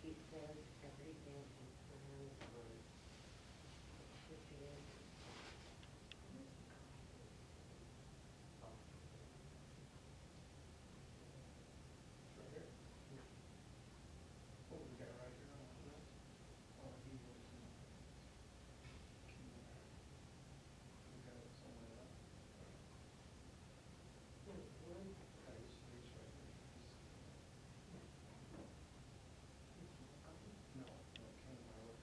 He says everything he plans on should be able to start. Oh, Right here? no. Oh, we got it right here on this? Oh, he was in. We got it somewhere else. No, one, Yeah, he's right here. is he gone? No, no, Ken Miller.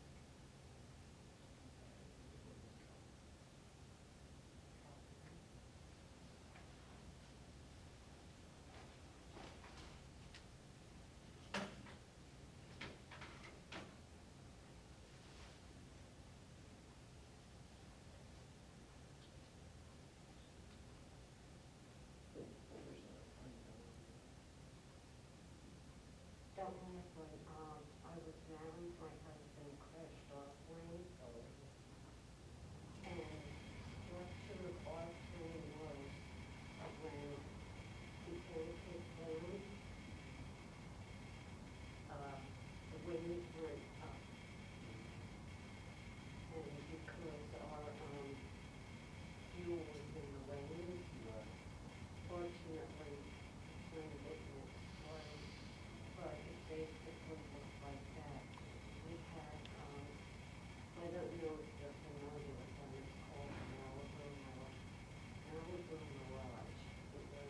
That was when, I was married, my husband crashed off Wayne Road. And what sort of our plan was, when he can't get down, the wind went up. And because our, fuel was in the lane, fortunately, the plane didn't explode. But it basically looked like that. We had, I don't know if you're familiar with them, it's called Malibu Mirage. Malibu Mirage. It was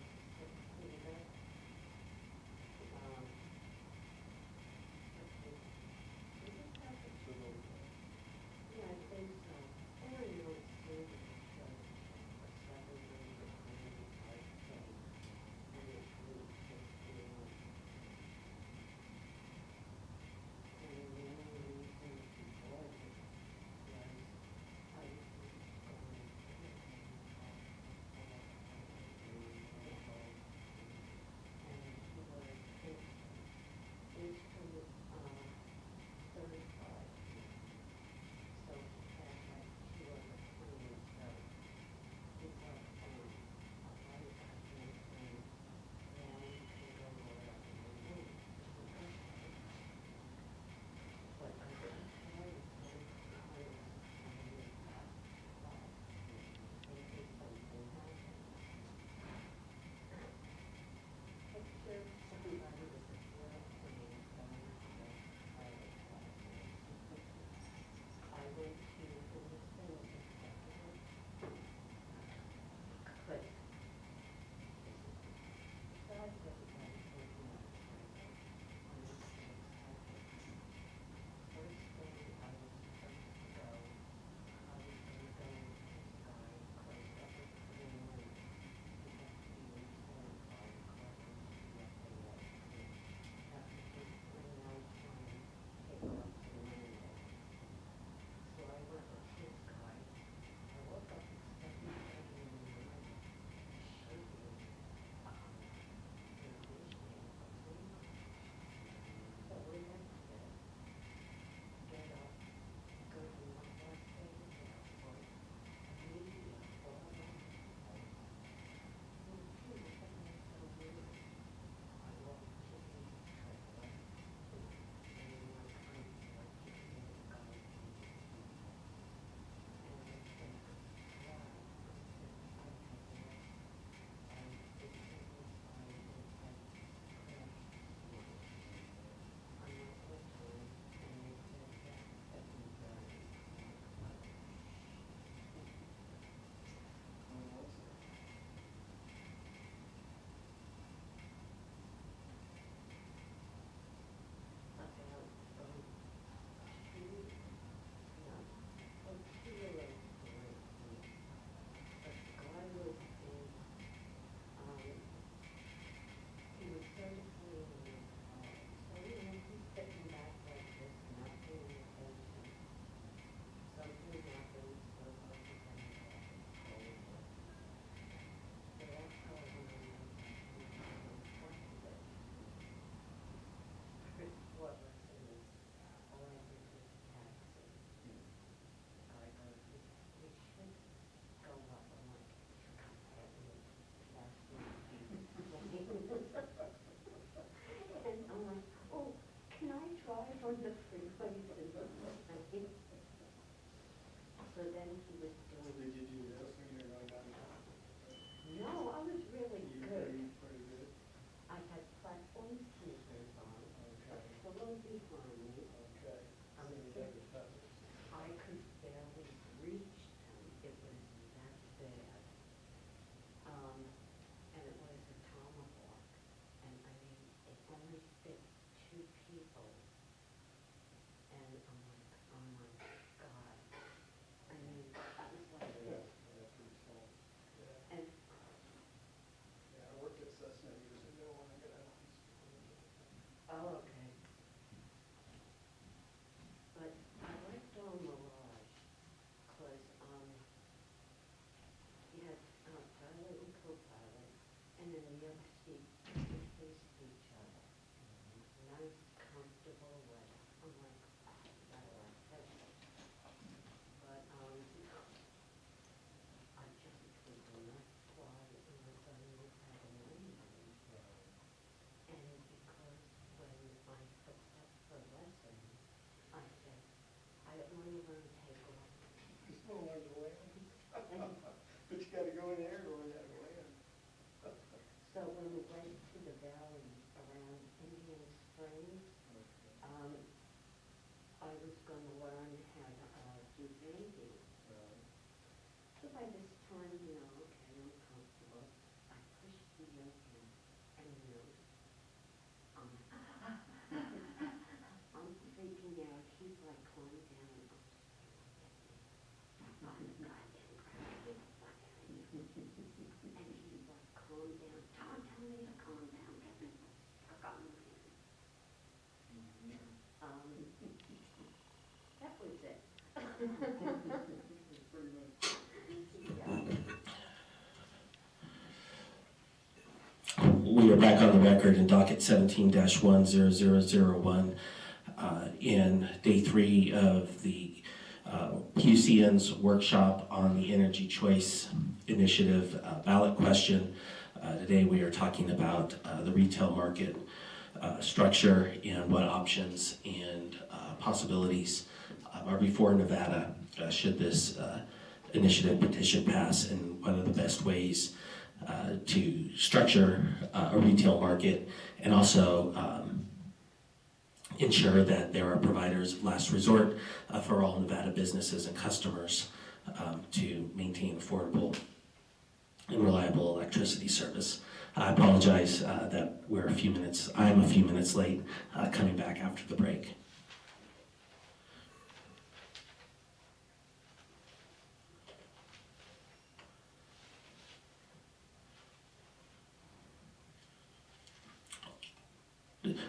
so then he was So doing, did you do this when you were going downtown? no, I was really You good. pretty good? I had platform sneakers on, a Okay, pillow behind me. okay. I was So you got the feathers. I could barely reach them. It was that bad. And it was a tomahawk. And I mean, it only fit 2 people. And I'm like, oh my God. I mean, I was like Yeah, this. that's pretty small. Yeah. And Yeah, I worked at Cessna years ago when I got out of high school. oh, okay. But I liked Dawn Mirage because you had pilot and co-pilot, and then the other seat would face each other. Nice, comfortable way. I'm like, oh, I like that. But I just could not fly unless I knew how to land. And because when I took up the lesson, I said, I want to learn takeoff. You still learn to land. And But you gotta go in the air to learn how to land. so when we went to the valley around Indian Springs, I was going to learn how to do banking. So by this time, okay, I'm comfortable. I pushed the yoke in, and I'm freaking out. He's like, calm down. I'm just like, goddamn crap, get the fuck out of here. And he's like, calm down. Tom, tell me to calm down. Get me the fuck on the land. That was it. Pretty much. We are back on the record in docket 17-10001 in day 3 of the PUCN's workshop on the Energy Choice Initiative ballot question. Today we are talking about the retail market structure and what options and possibilities are before Nevada should this initiative petition pass, and what are the best ways to structure a retail market, and also ensure that there are providers of last resort for all Nevada businesses and customers to maintain affordable and reliable electricity service. I apologize that I'm a few minutes late coming back after the break.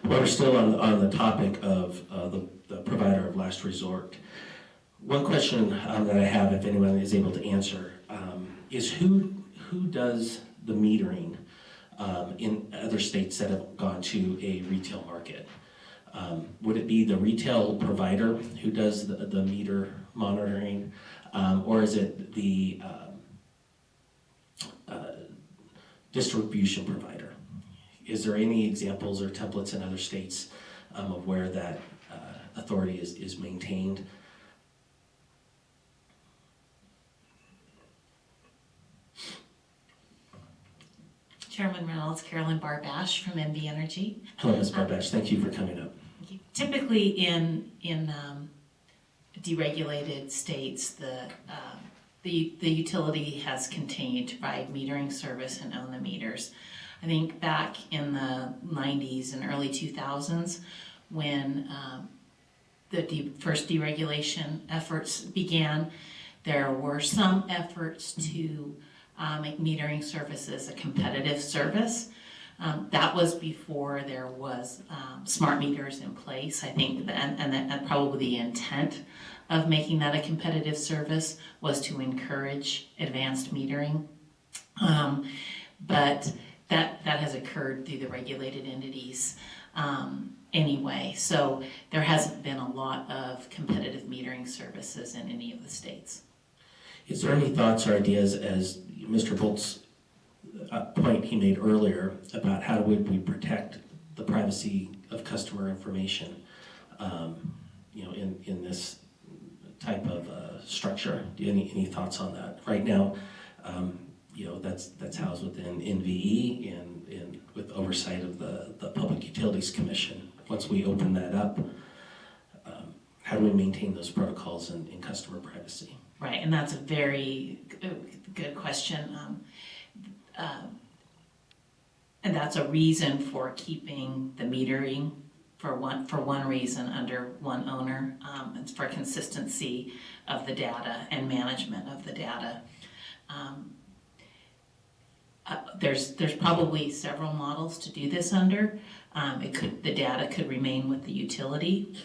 While we're still on the topic of the provider of last resort, one question that I have, if anyone is able to answer, is who does the metering in other states that have gone to a retail market? Would it be the retail provider who does the meter monitoring, or is it the distribution provider? Is there any examples or templates in other states of where that authority is maintained? Chairman Reynolds, Carolyn Barbash from MB Energy. Hello, Ms. Barbash. Thank you for coming up. Typically in deregulated states, the utility has continued to provide metering service and own the meters. I think back in the 90s and early 2000s, when the first deregulation efforts began, there were some efforts to make metering services a competitive service. That was before there was smart meters in place. I think and probably the intent of making that a competitive service was to encourage advanced metering. But that has occurred through the regulated entities anyway. So there hasn't been a lot of competitive metering services in any of the states. Is there any thoughts or ideas, as Mr. Bolt's point he made earlier, about how would we protect the privacy of customer information, in this type of structure. Any thoughts on that? Right now, that's housed within NVE and with oversight of the Public Utilities Commission. Once we open that up, how do we maintain those protocols and customer privacy? Right, and that's a very good question. And that's a reason for keeping the metering for one reason under one owner. It's for consistency of the data and management of the data. There's probably several models to do this under. The data could remain with the utility,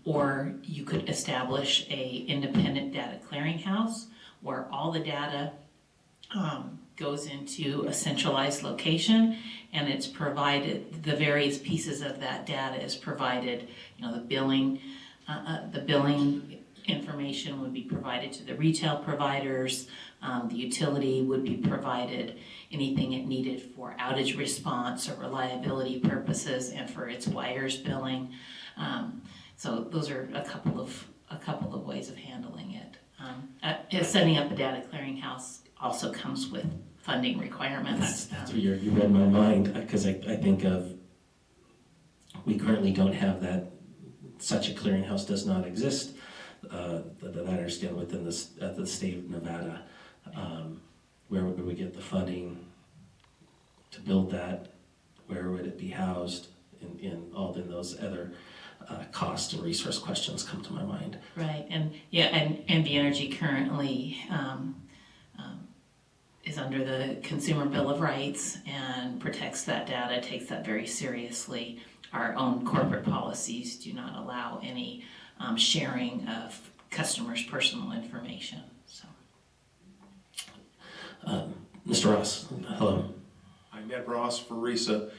or you could establish a independent data clearinghouse where all the data goes into a centralized location, and it's provided, the various pieces of that data is provided, the billing information would be provided to the retail providers, the utility would be provided anything it needed for outage response or reliability purposes and for its wires billing. So those are a couple of ways of handling it. Setting up a data clearinghouse also comes with funding requirements. That's where you read my mind, because I think of, we currently don't have that, such a clearinghouse does not exist, that I understand within the state of Nevada. Where would we get the funding to build that? Where would it be housed? In those other cost and resource questions come to my mind. Right, and NV Energy currently is under the Consumer Bill of Rights and protects that data, takes that very seriously. Our own corporate policies do not allow any sharing of customers' personal information. So, Mr. Ross, hello. I'm Ned Ross for RESA.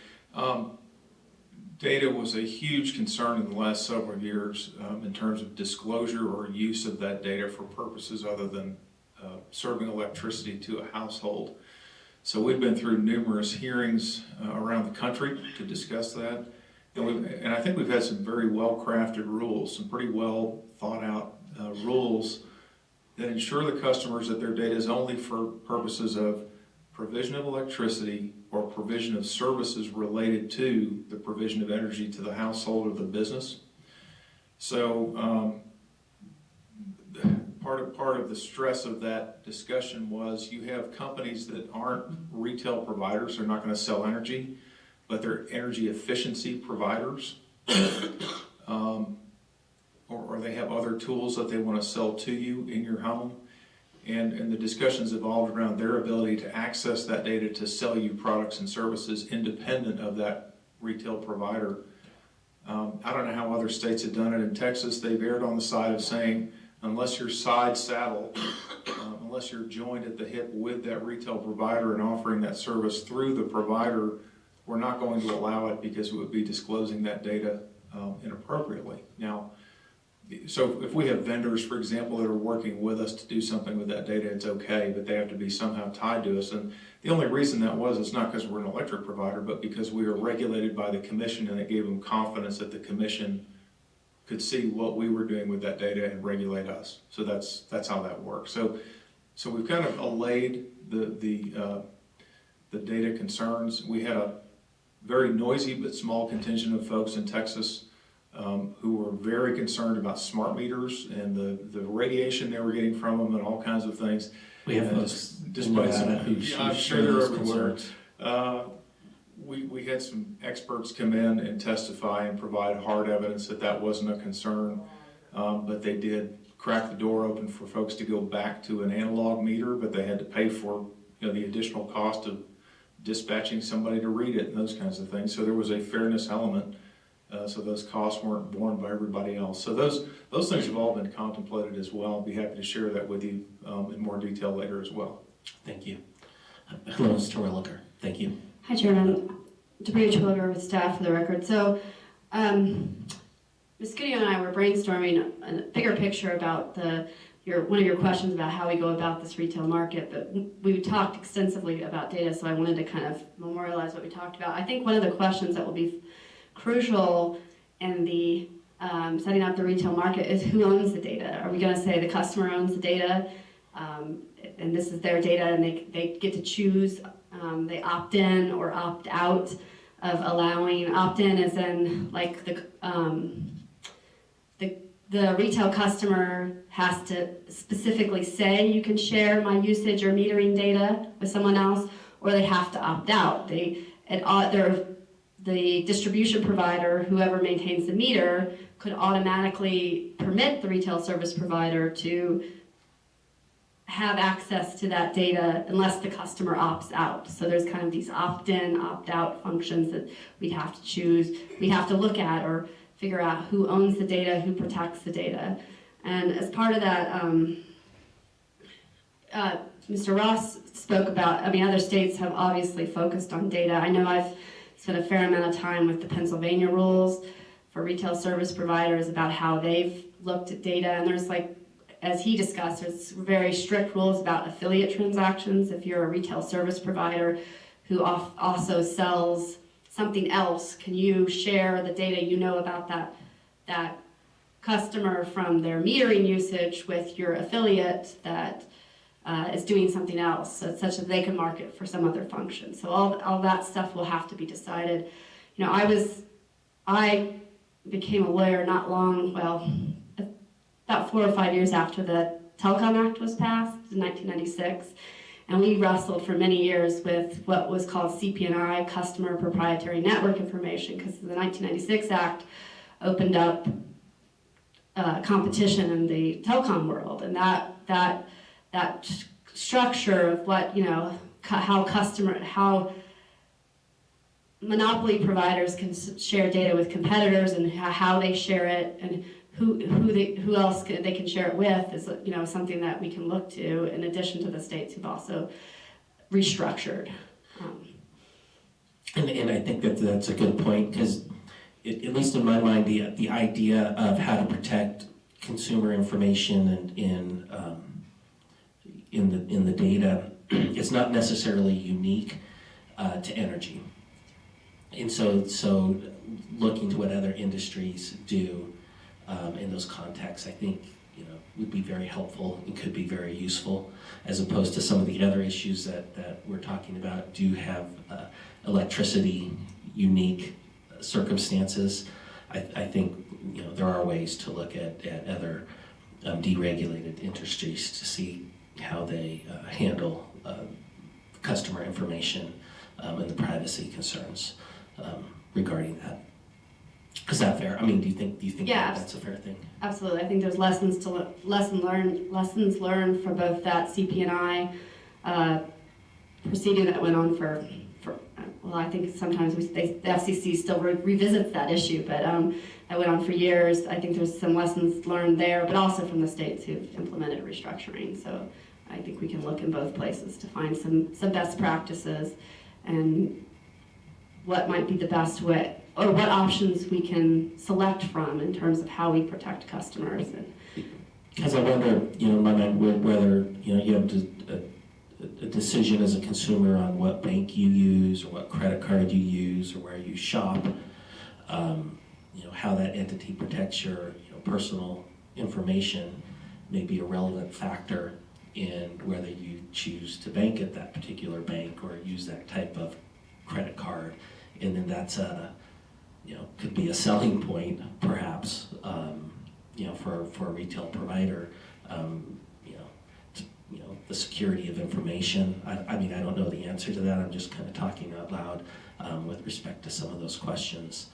Data was a huge concern in the last several years in terms of disclosure or use of that data for purposes other than serving electricity to a household. So we've been through numerous hearings around the country to discuss that. And I think we've had some very well-crafted rules, some pretty well thought out rules that ensure the customers that their data is only for purposes of provision of electricity or provision of services related to the provision of energy to the household or the business. So part of the stress of that discussion was you have companies that aren't retail providers, they're not going to sell energy, but they're energy efficiency providers, or they have other tools that they want to sell to you in your home. And the discussions evolved around their ability to access that data to sell you products and services independent of that retail provider. I don't know how other states have done it. In Texas, they've erred on the side of saying, unless you're side saddle, unless you're joined at the hip with that retail provider and offering that service through the provider, we're not going to allow it because it would be disclosing that data inappropriately. Now, so if we have vendors, for example, that are working with us to do something with that data, it's okay, but they have to be somehow tied to us. And the only reason that was, it's not because we're an electric provider, but because we are regulated by the commission, and it gave them confidence that the commission could see what we were doing with that data and regulate us. So that's how that works. So we've kind of allayed the data concerns. We had a very noisy but small contingent of folks in Texas who were very concerned about smart meters and the radiation they were getting from them and all kinds of things. We have folks in Nevada who I'm sure they're everywhere. We had some experts come in and testify and provide hard evidence that that wasn't a concern, but they did crack the door open for folks to go back to an analog meter, but they had to pay for the additional cost of dispatching somebody to read it and those kinds of things. So there was a fairness element. So those costs weren't borne by everybody else. So those things have all been contemplated as well. I'll be happy to share that with you in more detail later as well. Thank you. Hello, Mr. Terwilliger. Thank you. Hi, Chairman. Debrina Terwilliger with staff for the record. So, Ms. Gideon and I were brainstorming a bigger picture about one of your questions about how we go about this retail market, but we talked extensively about data, so I wanted to kind of memorialize what we talked about. I think one of the questions that will be crucial in the setting up the retail market is who owns the data. Are we going to say the customer owns the data, and this is their data, and they get to choose, they opt in or opt out of allowing, opt in as in like the retail customer has to specifically say you can share my usage or metering data with someone else, or they have to opt out. The distribution provider, whoever maintains the meter, could automatically permit the retail service provider to have access to that data unless the customer opts out. So there's kind of these opt-in, opt-out functions that we'd have to choose, we'd have to look at or figure out who owns the data, who protects the data. And as part of that, Mr. Ross spoke about, other states have obviously focused on data. I know I've spent a fair amount of time with the Pennsylvania rules for retail service providers about how they've looked at data, and there's as he discussed, there's very strict rules about affiliate transactions. If you're a retail service provider who also sells something else, can you share the data you know about that customer from their metering usage with your affiliate that is doing something else, such that they can market for some other function. So all that stuff will have to be decided. I became a lawyer not long, about 4 or 5 years after the Telecom Act was passed in 1996, and we wrestled for many years with what was called CP&I, Customer Proprietary Network Information, because the 1996 Act opened up competition in the telecom world, and that structure of what, how monopoly providers can share data with competitors and how they share it and who else they can share it with is something that we can look to in addition to the states who've also restructured. And I think that's a good point, because at least in my mind, the idea of how to protect consumer information in the data is not necessarily unique to energy. And so looking to what other industries do in those contexts, I think would be very helpful and could be very useful, as opposed to some of the other issues that we're talking about do have electricity unique circumstances. I think there are ways to look at other deregulated industries to see how they handle customer information and the privacy concerns regarding that. Is that fair? Do you think Yeah, that's a fair thing? Absolutely. I think there's lessons learned for both that CP&I proceeding that went on for I think sometimes the FCC still revisits that issue, but that went on for years. I think there's some lessons learned there, but also from the states who've implemented restructuring. So I think we can look in both places to find some best practices and what might be the best way, or what options we can select from in terms of how we protect customers. Because I wonder, in my mind, whether you have a decision as a consumer on what bank you use or what credit card you use or where you shop, how that entity protects your personal information may be a relevant factor in whether you choose to bank at that particular bank or use that type of credit card, and then that's could be a selling point perhaps for a retail provider. The security of information. I don't know the answer to that. I'm just kind of talking out loud with respect to some of those questions.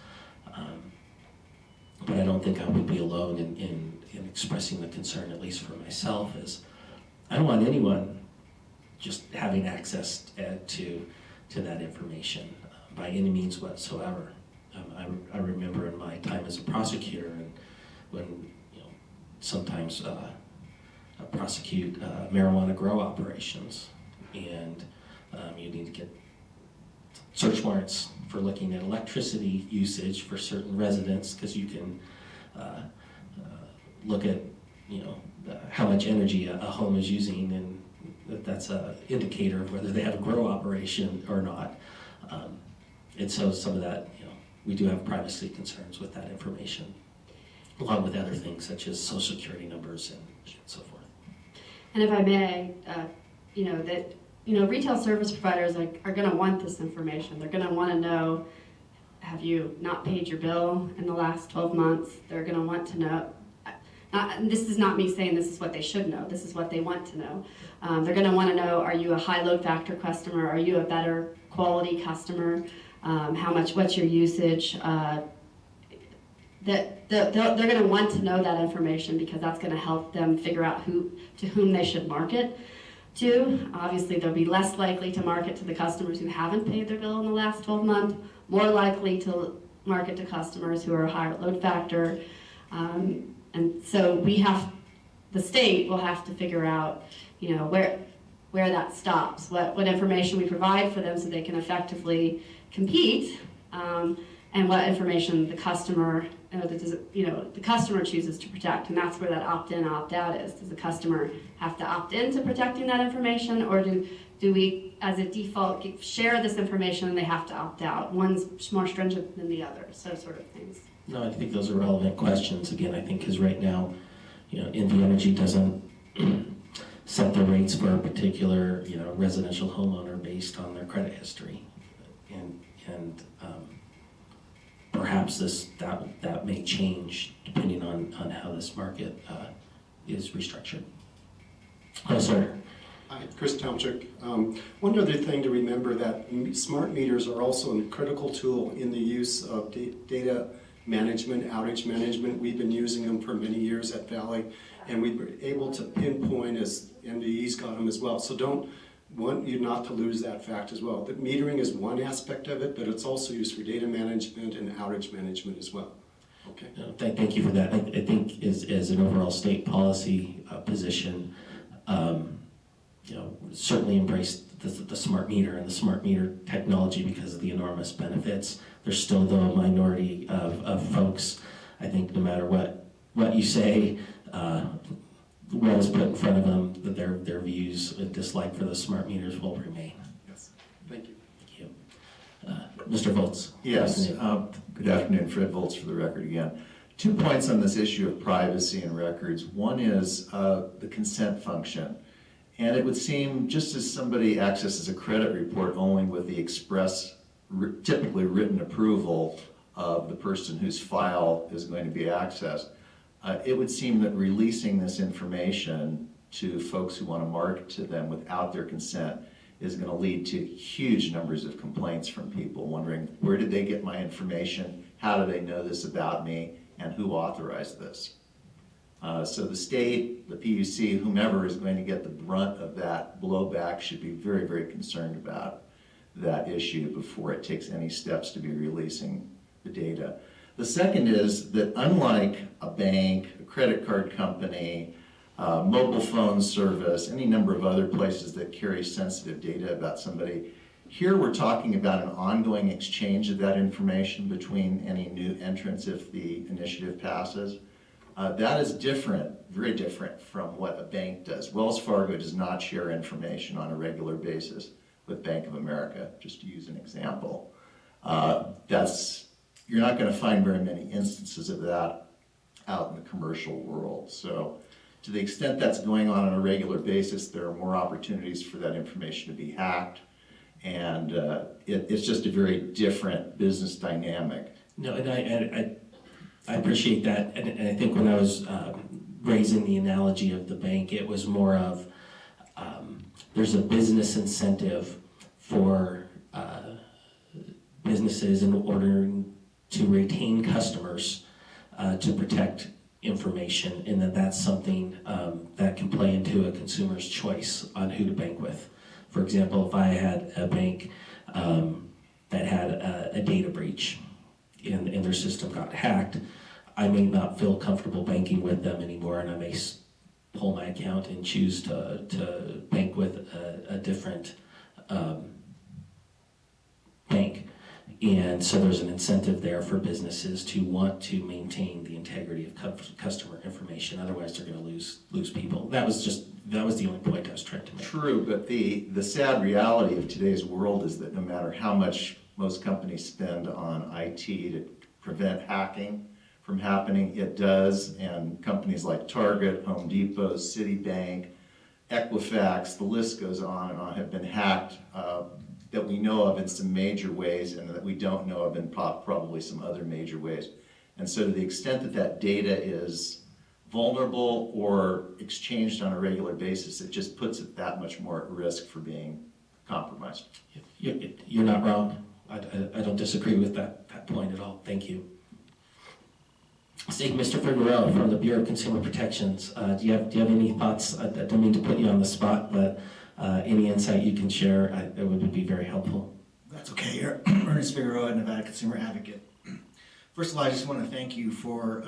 But I don't think I would be alone in expressing the concern, at least for myself, is I don't want anyone just having access to that information by any means whatsoever. I remember in my time as a prosecutor, and when sometimes prosecute marijuana grow operations, and you need to get search warrants for looking at electricity usage for certain residents, because you can look at how much energy a home is using, and that's an indicator of whether they have a grow operation or not. And so some of that, we do have privacy concerns with that information. along with other things such as social security numbers and so forth. And if I may, retail service providers are going to want this information. They're going to want to know, have you not paid your bill in the last 12 months? They're going to want to know. This is not me saying this is what they should know. This is what they want to know. They're going to want to know, are you a high load factor customer? Are you a better quality customer? What's your usage? They're going to want to know that information because that's going to help them figure out to whom they should market to. Obviously, they'll be less likely to market to the customers who haven't paid their bill in the last 12 months, more likely to market to customers who are a higher load factor. And so the state will have to figure out, where that stops, what information we provide for them so they can effectively compete, and what information the customer, the customer chooses to protect, and that's where that opt-in, opt-out is. Does the customer have to opt in to protecting that information, or do we, as a default, share this information and they have to opt out? One's more stringent than the other, so sort of things. No, I think those are relevant questions. Again, I think because right now, NV Energy doesn't set the rates for a particular, residential homeowner based on their credit history, and perhaps that may change depending on how this market is restructured. Oh, sir. Hi, Chris Tomczyk. One other thing to remember, that smart meters are also a critical tool in the use of data management, outage management. We've been using them for many years at Valley, and we were able to pinpoint as NVE's got them as well. So want you not to lose that fact as well. The metering is one aspect of it, but it's also used for data management and outage management as well. Okay. No, thank you for that. I think as an overall state policy position, certainly embrace the smart meter and the smart meter technology because of the enormous benefits. There's still, though, a minority of folks, I think, no matter what you say, what is put in front of them, that their views and dislike for the smart meters will remain. Yes. Thank you. Thank you. Mr. Volz. Yes. Good afternoon. Fred Volz for the record again. 2 points on this issue of privacy and records. One is the consent function. And it would seem, just as somebody accesses a credit report only with the express, typically written approval of the person whose file is going to be accessed, it would seem that releasing this information to folks who want to market to them without their consent is going to lead to huge numbers of complaints from people wondering, where did they get my information? How do they know this about me? And who authorized this? So the state, the PUC, whomever is going to get the brunt of that blowback should be very, very concerned about that issue before it takes any steps to be releasing the data. The second is that unlike a bank, a credit card company, mobile phone service, any number of other places that carry sensitive data about somebody, here we're talking about an ongoing exchange of that information between any new entrants if the initiative passes. That is different, very different from what a bank does. Wells Fargo does not share information on a regular basis with Bank of America, just to use an example. You're not going to find very many instances of that out in the commercial world. So to the extent that's going on a regular basis, there are more opportunities for that information to be hacked. And it's just a very different business dynamic. No, and I appreciate that, and I think when I was raising the analogy of the bank, it was more of there's a business incentive for businesses in order to retain customers to protect information, and that's something that can play into a consumer's choice on who to bank with. For example, if I had a bank that had a data breach, and their system got hacked, I may not feel comfortable banking with them anymore, and I may pull my account and choose to bank with a different bank. And so there's an incentive there for businesses to want to maintain the integrity of customer information. Otherwise, they're going to lose people. That was the only point I was trying to make. True, but the sad reality of today's world is that no matter how much most companies spend on IT to prevent hacking from happening. It does, and companies like Target, Home Depot, Citibank, Equifax, the list goes on and on, have been hacked that we know of in some major ways, and that we don't know of in probably some other major ways. And so to the extent that that data is vulnerable or exchanged on a regular basis, it just puts it that much more at risk for being compromised. You're not wrong. I don't disagree with that point at all. Thank you. Mr. Figueroa from the Bureau of Consumer Protections. Do you have any thoughts? I don't mean to put you on the spot, but any insight you can share, it would be very helpful. That's okay. Ernest Figueroa, Nevada Consumer Advocate. First of all, I just want to thank you for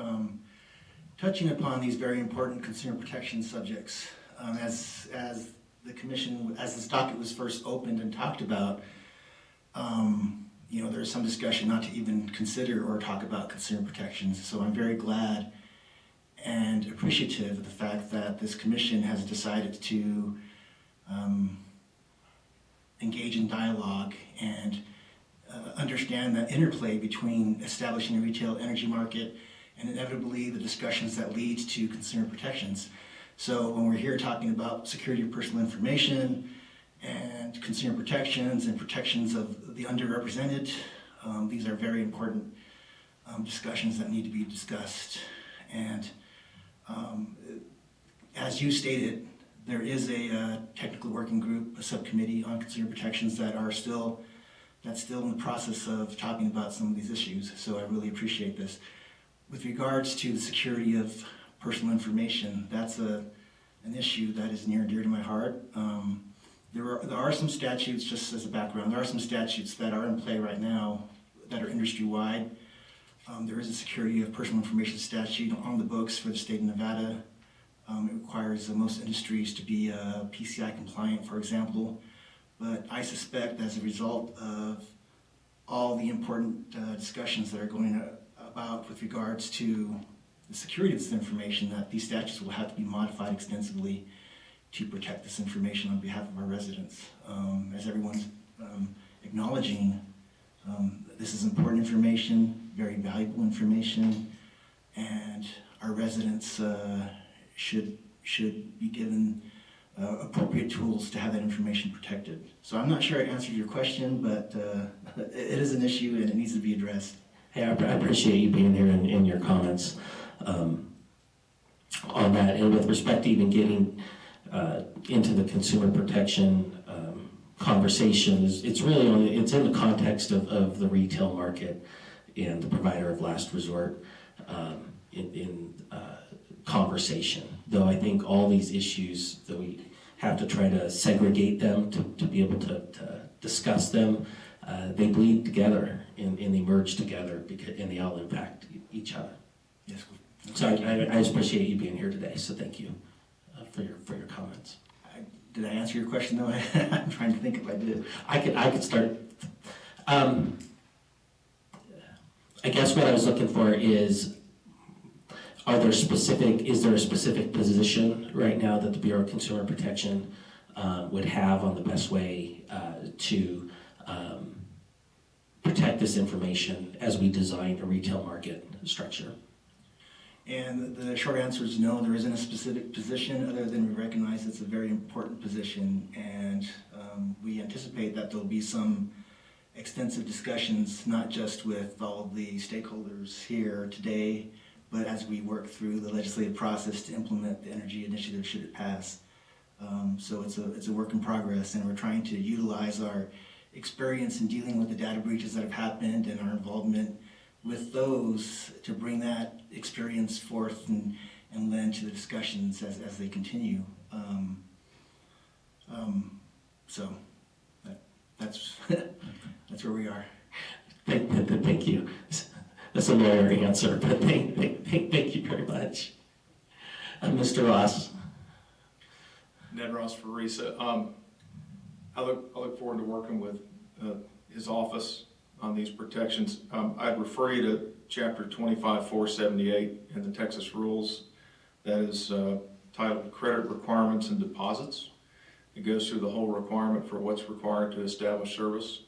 touching upon these very important consumer protection subjects. As the commission, as this docket was first opened and talked about, you know, there's some discussion not to even consider or talk about consumer protections. So I'm very glad and appreciative of the fact that this commission has decided to engage in dialogue and understand that interplay between establishing a retail energy market and inevitably the discussions that lead to consumer protections. So when we're here talking about security of personal information and consumer protections and protections of the underrepresented, these are very important discussions that need to be discussed. And as you stated, there is a technical working group, a subcommittee on consumer protections that's still in the process of talking about some of these issues. So I really appreciate this. With regards to the security of personal information, that's an issue that is near and dear to my heart. There are some statutes, just as a background, there are some statutes that are in play right now that are industry-wide. There is a security of personal information statute on the books for the state of Nevada. It requires most industries to be PCI compliant, for example. But I suspect as a result of all the important discussions that are going about with regards to the security of this information, that these statutes will have to be modified extensively to protect this information on behalf of our residents. As everyone's acknowledging, this is important information, very valuable information, and our residents should be given appropriate tools to have that information protected. So I'm not sure I answered your question, but it is an issue and it needs to be addressed. Hey, I appreciate you being here and your comments on that. And with respect to even getting into the consumer protection conversations, it's really it's in the context of the retail market and the provider of last resort in conversation. Though I think all these issues that we have to try to segregate them to be able to discuss them, they bleed together and they merge together and they all impact each other. Yes. So I just appreciate you being here today. So thank you for your comments. Did I answer your question though? I'm trying to think if I did. I could start. I guess what I was looking for is, is there a specific position right now that the Bureau of Consumer Protection would have on the best way to protect this information as we design a retail market structure? And the short answer is no, there isn't a specific position other than we recognize it's a very important position, and we anticipate that there'll be some extensive discussions, not just with all of the stakeholders here today, but as we work through the legislative process to implement the energy initiative should it pass. So it's a work in progress, and we're trying to utilize our experience in dealing with the data breaches that have happened and our involvement with those to bring that experience forth and lend to the discussions as they continue. So that's that's where we are. Thank you. That's a lawyer answer, but thank you very much. Mr. Ross. Ned Ross for RESA. I look forward to working with his office on these protections. I'd refer you to Chapter 25-478 in the Texas rules. That is titled Credit Requirements and Deposits. It goes through the whole requirement for what's required to establish service.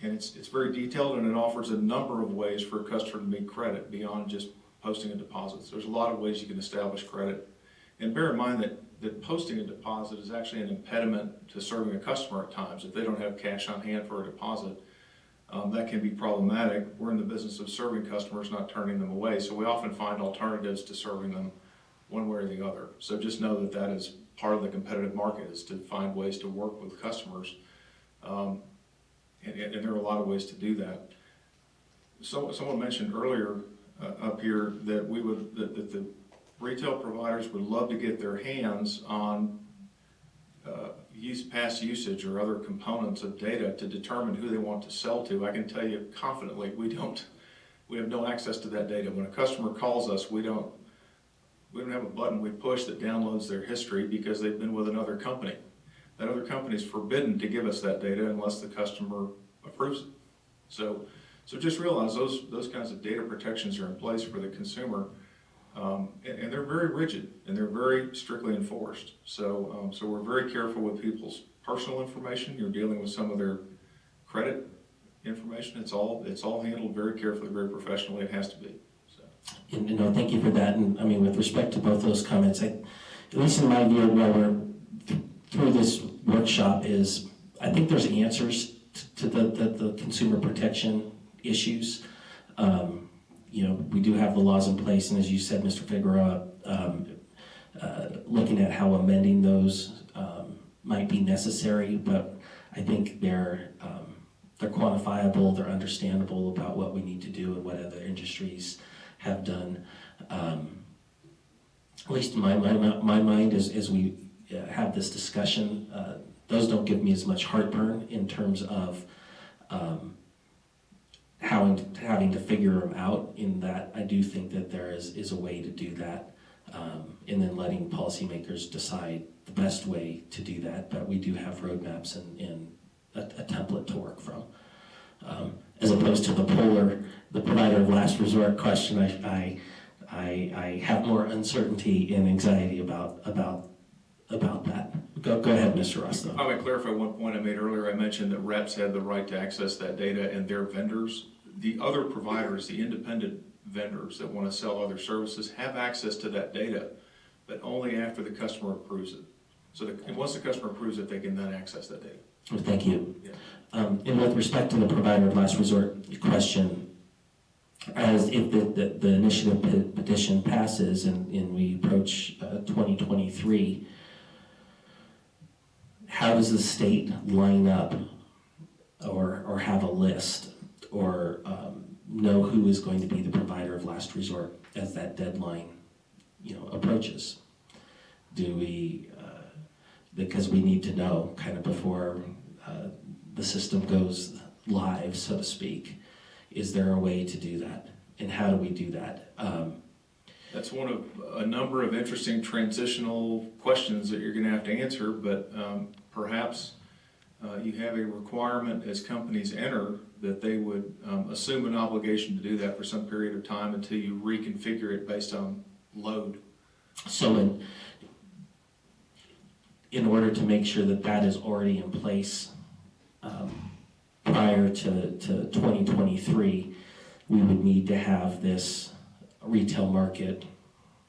And it's very detailed, and it offers a number of ways for a customer to meet credit beyond just posting a deposit. So there's a lot of ways you can establish credit. And bear in mind that posting a deposit is actually an impediment to serving a customer at times. If they don't have cash on hand for a deposit, that can be problematic. We're in the business of serving customers, not turning them away. So we often find alternatives to serving them one way or the other. So just know that that is part of the competitive market, is to find ways to work with customers. And there are a lot of ways to do that. So someone mentioned earlier up here that that the retail providers would love to get their hands on past usage or other components of data to determine who they want to sell to. I can tell you confidently, we have no access to that data. When a customer calls us, we don't have a button we push that downloads their history because they've been with another company. That other company is forbidden to give us that data unless the customer approves it. So just realize those kinds of data protections are in place for the consumer, and they're very rigid and they're very strictly enforced. So we're very careful with people's personal information. You're dealing with some of their credit information. It's all handled very carefully, very professionally. It has to be. And, no, thank you for that. And I mean, with respect to both those comments, at least in my view, while we're through this workshop, is I think there's answers to the consumer protection issues. You know, we do have the laws in place, and as you said, Mr. Figueroa, looking at how amending those might be necessary, but I think they're quantifiable, they're understandable about what we need to do and what other industries have done. At least in my mind, as we have this discussion, those don't give me as much heartburn in terms of having to figure them out. In that, I do think that there is a way to do that, and then letting policymakers decide the best way to do that. But we do have roadmaps and a template to work from. As opposed to the provider of last resort question, I have more uncertainty and anxiety about that. Go ahead, Mr. Ross, though. I would clarify one point I made earlier. I mentioned that reps had the right to access that data and their vendors. The other providers, the independent vendors that want to sell other services, have access to that data, but only after the customer approves it. So once the customer approves it, they can then access that data. Well, thank you. Yeah. And with respect to the provider of last resort question, as if the initiative petition passes and we approach 2023, how does the state line up or have a list or know who is going to be the provider of last resort as that deadline, approaches? Do we, because we need to know kind of before the system goes live, so to speak. Is there a way to do that? And how do we do that? That's one of a number of interesting transitional questions that you're going to have to answer, but perhaps you have a requirement as companies enter that they would assume an obligation to do that for some period of time until you reconfigure it based on load. So in order to make sure that that is already in place prior to 2023, we would need to have this retail market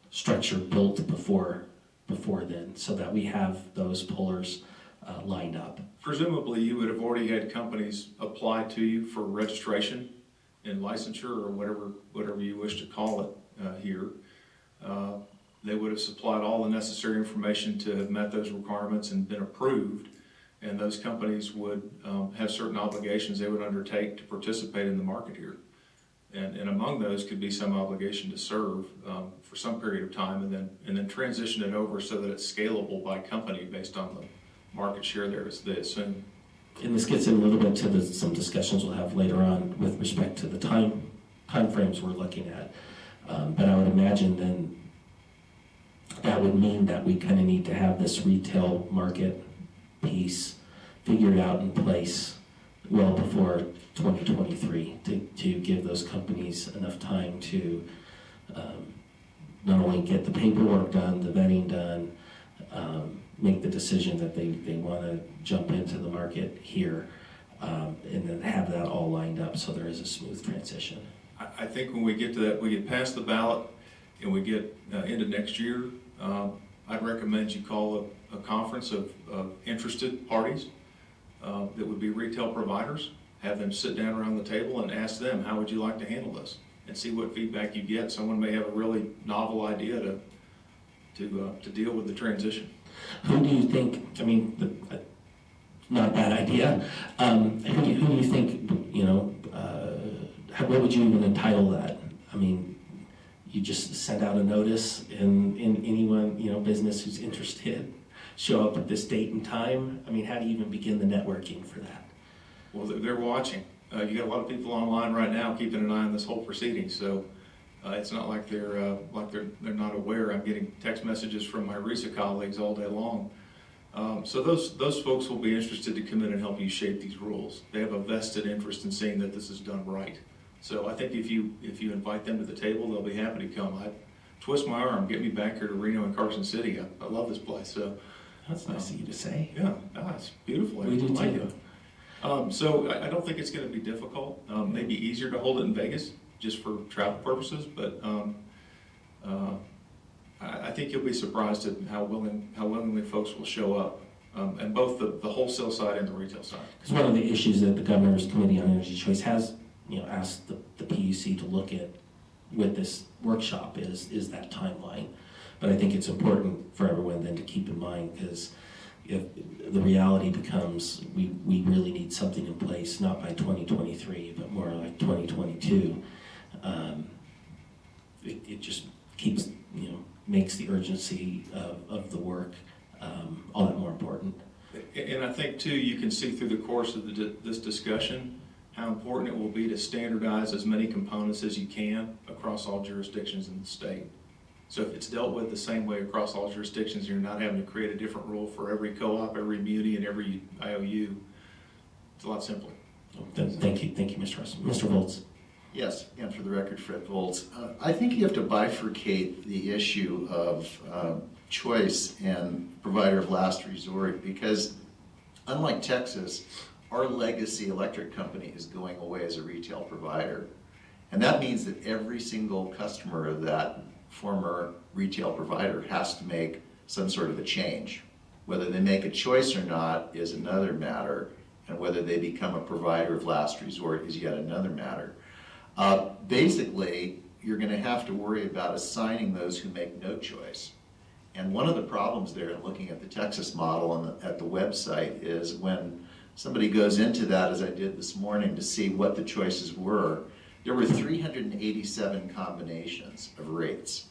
structure built before then, so that we have those pullers lined up. Presumably, you would have already had companies apply to you for registration and licensure, or whatever you wish to call it here. They would have supplied all the necessary information to have met those requirements and been approved, and those companies would have certain obligations they would undertake to participate in the market here. And among those could be some obligation to serve for some period of time, and then transition it over so that it's scalable by company based on the market share there as they assume. And this gets in a little bit to some discussions we'll have later on with respect to the time frames we're looking at. But I would imagine then that would mean that we kind of need to have this retail market piece figured out in place well before 2023 to give those companies enough time to not only get the paperwork done, the vetting done, make the decision that they want to jump into the market here, and then have that all lined up so there is a smooth transition. I think when we get to that, we get past the ballot and we get into next year, I'd recommend you call a conference of interested parties that would be retail providers, have them sit down around the table and ask them, how would you like to handle this? And see what feedback you get. Someone may have a really novel idea to deal with the transition. Who do you think, I mean, not a bad idea, who do you think, what would you even entitle that? I mean, you just send out a notice and anyone, business who's interested, show up at this date and time? I mean, how do you even begin the networking for that? Well, they're watching. You got a lot of people online right now keeping an eye on this whole proceeding, so it's not like they're not aware. I'm getting text messages from my RISA colleagues all day long. So those folks will be interested to come in and help you shape these rules. They have a vested interest in seeing that this is done right. So I think if you invite them to the table, they'll be happy to come. I'd twist my arm, get me back here to Reno and Carson City. I love this place. So That's nice of you to say. yeah, it's beautiful. We do like too. it. So I don't think it's going to be difficult. Maybe easier to hold it in Vegas just for travel purposes, but I think you'll be surprised at how willingly folks will show up, and both the wholesale side and the retail side. Because one of the issues that the Governor's Committee on Energy Choice has, asked the PUC to look at with this workshop is that timeline. But I think it's important for everyone then to keep in mind, because if the reality becomes we really need something in place, not by 2023, but more like 2022, it just keeps, makes the urgency of the work all that more important. And I think too, you can see through the course of this discussion how important it will be to standardize as many components as you can across all jurisdictions in the state. So if it's dealt with the same way across all jurisdictions, you're not having to create a different rule for every co-op, every muni, and every IOU. It's a lot simpler. Thank you, Mr. Russell. Mr. Volz. Yes, and for the record, Fred Volz. I think you have to bifurcate the issue of choice and provider of last resort, because unlike Texas, our legacy electric company is going away as a retail provider. And that means that every single customer of that former retail provider has to make some sort of a change. Whether they make a choice or not is another matter, and whether they become a provider of last resort is yet another matter. Basically, you're going to have to worry about assigning those who make no choice. And one of the problems there in looking at the Texas model and at the website is when somebody goes into that, as I did this morning, to see what the choices were, there were 387 combinations of rates.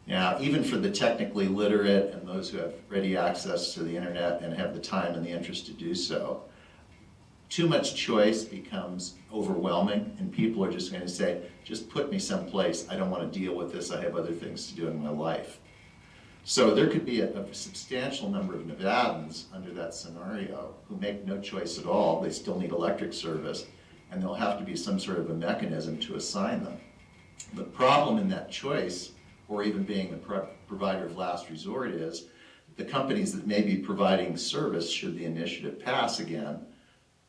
Now, even for the technically literate and those who have ready access to the internet and have the time and the interest to do so, too much choice becomes overwhelming, and people are just going to say, just put me someplace, I don't want to deal with this, I have other things to do in my life. So there could be a substantial number of Nevadans under that scenario who make no choice at all. They still need electric service, and there'll have to be some sort of a mechanism to assign them. The problem in that choice, or even being the provider of last resort, is the companies that may be providing service, should the initiative pass again,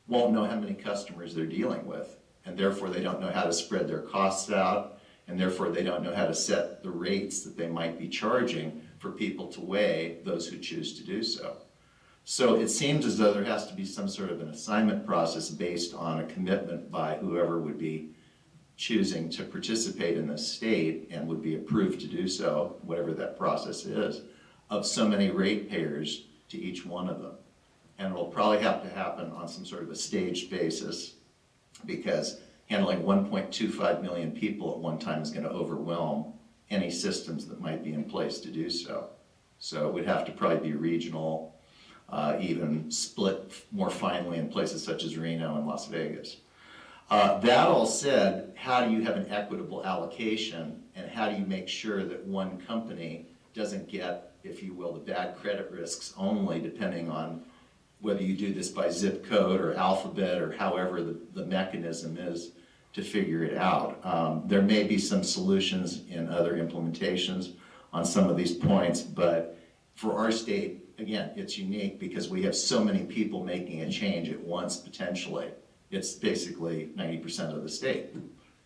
won't know how many customers they're dealing with, and therefore they don't know how to spread their costs out, and therefore they don't know how to set the rates that they might be charging for people to weigh those who choose to do so. So it seems as though there has to be some sort of an assignment process based on a commitment by whoever would be choosing to participate in the state and would be approved to do so, whatever that process is, of so many ratepayers to each one of them. And it'll probably have to happen on some sort of a staged basis, because handling 1.25 million people at one time is going to overwhelm any systems that might be in place to do so. So it would have to probably be regional, even split more finely in places such as Reno and Las Vegas. That all said, how do you have an equitable allocation, and how do you make sure that one company doesn't get, if you will, the bad credit risks only, depending on whether you do this by zip code or alphabet or however the mechanism is to figure it out. There may be some solutions in other implementations on some of these points, but for our state, again, it's unique because we have so many people making a change at once potentially. It's basically 90% of the state.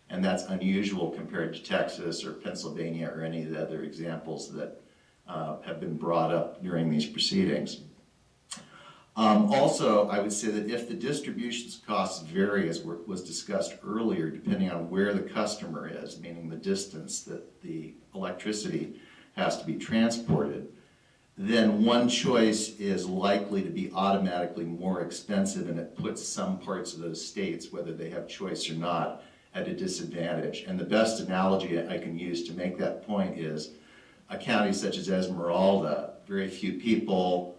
And that's unusual compared to Texas or Pennsylvania or any of the other examples that have been brought up during these proceedings. Also, I would say that if the distribution costs vary, as was discussed earlier, depending on where the customer is, meaning the distance that the electricity has to be transported, then one choice is likely to be automatically more expensive, and it puts some parts of those states, whether they have choice or not, at a disadvantage. And the best analogy I can use to make that point is a county such as Esmeralda, very few people,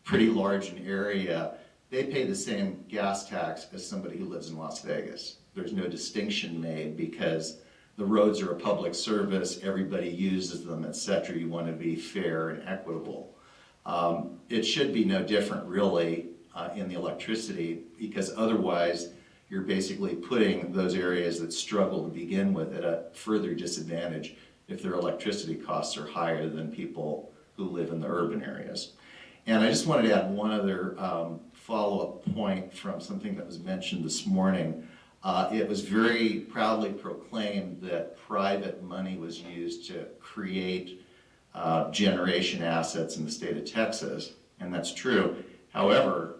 pretty large in area, they pay the same gas tax as somebody who lives in Las Vegas. There's no distinction made because the roads are a public service, everybody uses them, etc. You want to be fair and equitable. It should be no different really in the electricity, because otherwise you're basically putting those areas that struggle to begin with at a further disadvantage if their electricity costs are higher than people who live in the urban areas. And I just wanted to add one other follow-up point from something that was mentioned this morning. It was very proudly proclaimed that private money was used to create generation assets in the state of Texas, and that's true. However,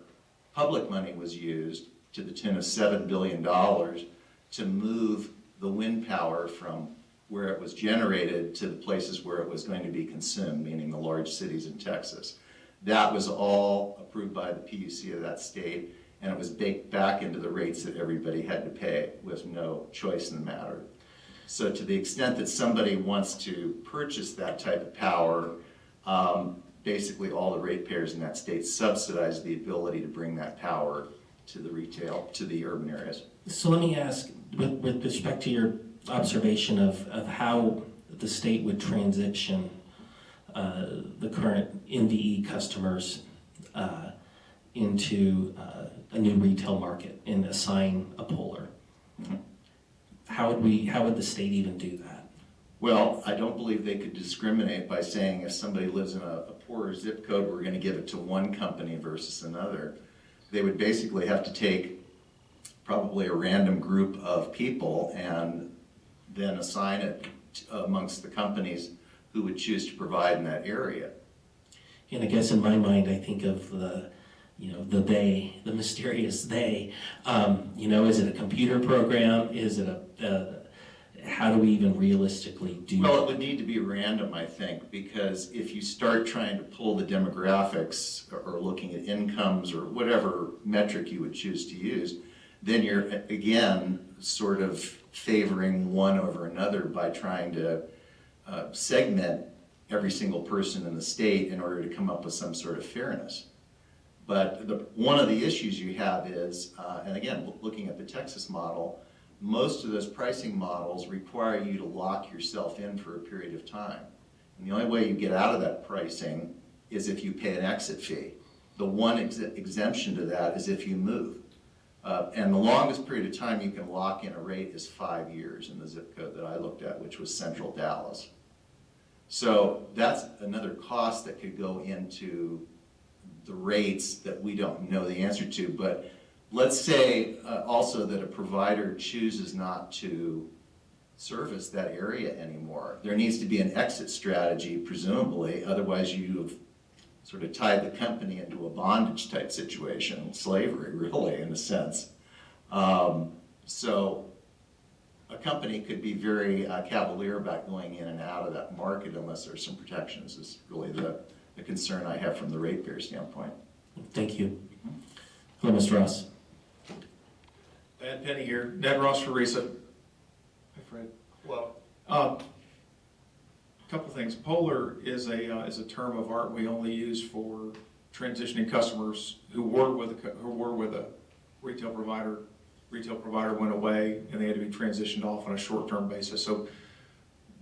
public money was used to the tune of $7 billion to move the wind power from where it was generated to the places where it was going to be consumed, meaning the large cities in Texas. That was all approved by the PUC of that state, and it was baked back into the rates that everybody had to pay with no choice in the matter. So to the extent that somebody wants to purchase that type of power, basically all the ratepayers in that state subsidize the ability to bring that power to the retail, to the urban areas. So let me ask, with respect to your observation of how the state would transition the current NVE customers into a new retail market and assign a polar. Mm-hmm. How would the state even do that? Well, I don't believe they could discriminate by saying if somebody lives in a poorer zip code, we're going to give it to one company versus another. They would basically have to take probably a random group of people and then assign it amongst the companies who would choose to provide in that area. And I guess in my mind, I think of the they, the mysterious they. Is it a computer program? Is it how do we even realistically do Well, that? it would need to be random, I think, because if you start trying to pull the demographics or looking at incomes or whatever metric you would choose to use, then you're, again, sort of favoring one over another by trying to segment every single person in the state in order to come up with some sort of fairness. But one of the issues you have is, and again, looking at the Texas model, most of those pricing models require you to lock yourself in for a period of time. And the only way you get out of that pricing is if you pay an exit fee. The one exemption to that is if you move. And the longest period of time you can lock in a rate is 5 years in the zip code that I looked at, which was Central Dallas. So that's another cost that could go into the rates that we don't know the answer to. But let's say also that a provider chooses not to service that area anymore. There needs to be an exit strategy, presumably, otherwise you've sort of tied the company into a bondage type situation, slavery really in a sense. So a company could be very cavalier about going in and out of that market unless there's some protections, is really the concern I have from the ratepayer standpoint. Thank you. Hello, Mr. Ross. Ed Penny here, Ned Ross for RISA. Hi, Fred. Well, Couple things. Polar is a term of art we only use for transitioning customers who were with a retail provider. Retail provider went away and they had to be transitioned off on a short-term basis. So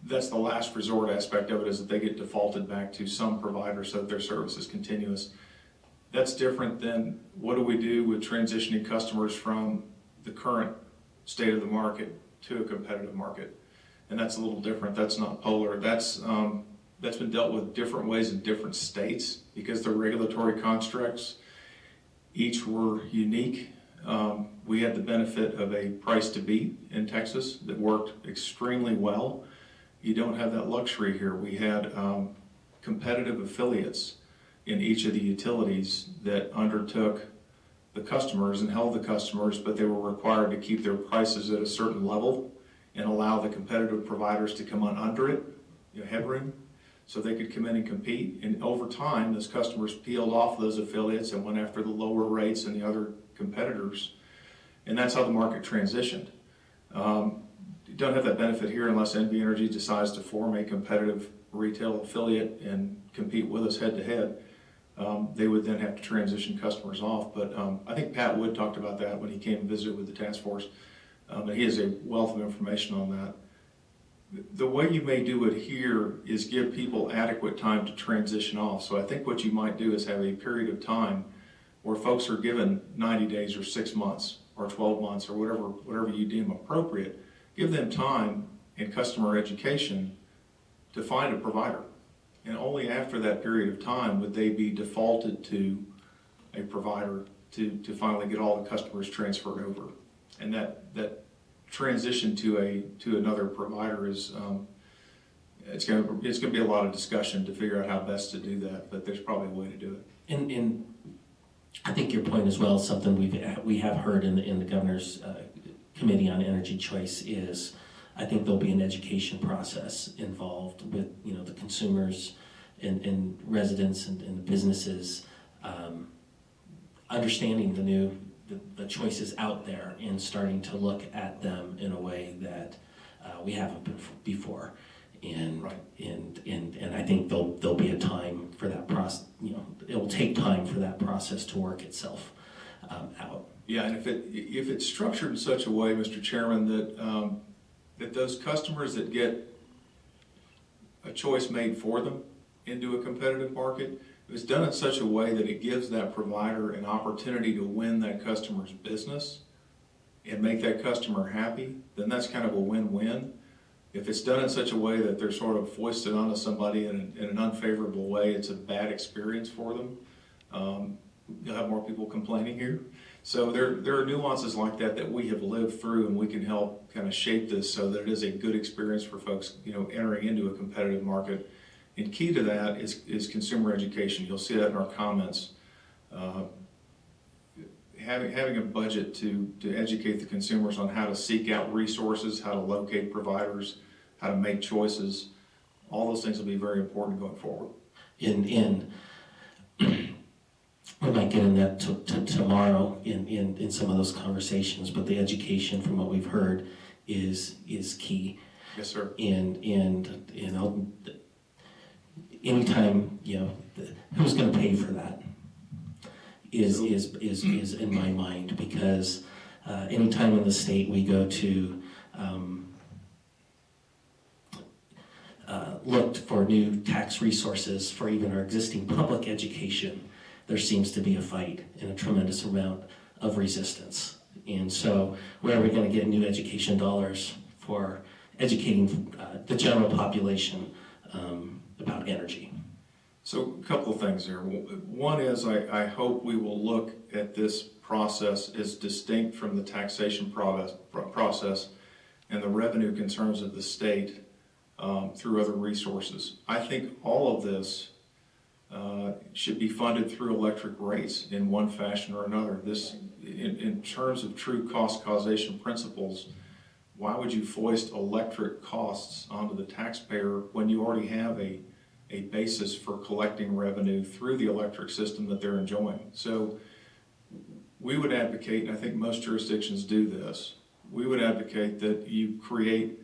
that's the last resort aspect of it, is that they get defaulted back to some provider so that their service is continuous. That's different than what do we do with transitioning customers from the current state of the market to a competitive market. And that's a little different. That's not Polar. That's that's been dealt with different ways in different states because the regulatory constructs each were unique. We had the benefit of a price to beat in Texas that worked extremely well. You don't have that luxury here. We had competitive affiliates in each of the utilities that undertook the customers and held the customers, but they were required to keep their prices at a certain level and allow the competitive providers to come on under it, headroom, so they could come in and compete. And over time, those customers peeled off those affiliates and went after the lower rates and the other competitors. And that's how the market transitioned. You don't have that benefit here unless NV Energy decides to form a competitive retail affiliate and compete with us head to head. They would then have to transition customers off. But I think Pat Wood talked about that when he came and visited with the task force. And he has a wealth of information on that. The way you may do it here is give people adequate time to transition off. So I think what you might do is have a period of time where folks are given 90 days or 6 months or 12 months or whatever you deem appropriate. Give them time in customer education to find a provider. And only after that period of time would they be defaulted to a provider to finally get all the customers transferred over. And that transition to another provider is it's going to be a lot of discussion to figure out how best to do that, but there's probably a way to do it. And I think your point as well is something we have heard in the governor's committee on energy choice is I think there'll be an education process involved with the consumers and residents and the businesses understanding the choices out there and starting to look at them in a way that we haven't been before. And Right. and I think there'll be a time for that process. It will take time for that process to work itself out. Yeah, and if it's structured in such a way, Mr. Chairman, that those customers that get a choice made for them into a competitive market, if it's done in such a way that it gives that provider an opportunity to win that customer's business and make that customer happy, then that's kind of a win-win. If it's done in such a way that they're sort of foisted onto somebody in an unfavorable way, it's a bad experience for them. You'll have more people complaining here. So there are nuances like that we have lived through, and we can help kind of shape this so that it is a good experience for folks, entering into a competitive market. And key to that is consumer education. You'll see that in our comments. Having a budget to educate the consumers on how to seek out resources, how to locate providers, how to make choices, all those things will be very important going forward. And we might get in that tomorrow in some of those conversations, but the education from what we've heard is key. Yes, sir. And I'll, anytime who's going to pay for that is in my mind, because anytime in the state we go to look for new tax resources for even our existing public education, there seems to be a fight and a tremendous amount of resistance. And so where are we going to get new education dollars for educating the general population about energy? So a couple of things there. One is I hope we will look at this process as distinct from the taxation process and the revenue concerns of the state through other resources. I think all of this should be funded through electric rates in one fashion or another. This, in terms of true cost causation principles, why would you foist electric costs onto the taxpayer when you already have a basis for collecting revenue through the electric system that they're enjoying? So we would advocate, and I think most jurisdictions do this, we would advocate that you create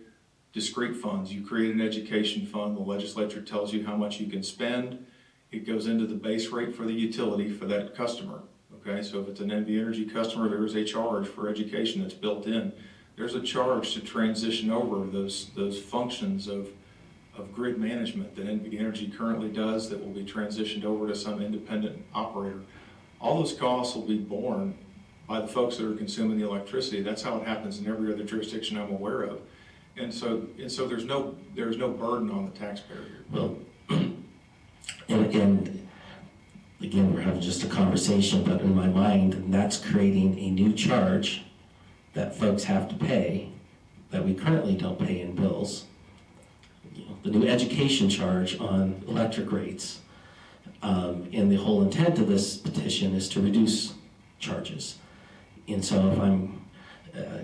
discrete funds. You create an education fund. The legislature tells you how much you can spend. It goes into the base rate for the utility for that customer. Okay, so if it's an NV Energy customer, there is a charge for education that's built in. There's a charge to transition over those functions of grid management that NV Energy currently does that will be transitioned over to some independent operator. All those costs will be borne by the folks that are consuming the electricity. That's how it happens in every other jurisdiction I'm aware of. And so there's no burden on the taxpayer here. Well, And again, we're having just a conversation, but in my mind, that's creating a new charge that folks have to pay that we currently don't pay in bills. You know, the new education charge on electric rates. And the whole intent of this petition is to reduce charges. And so if I'm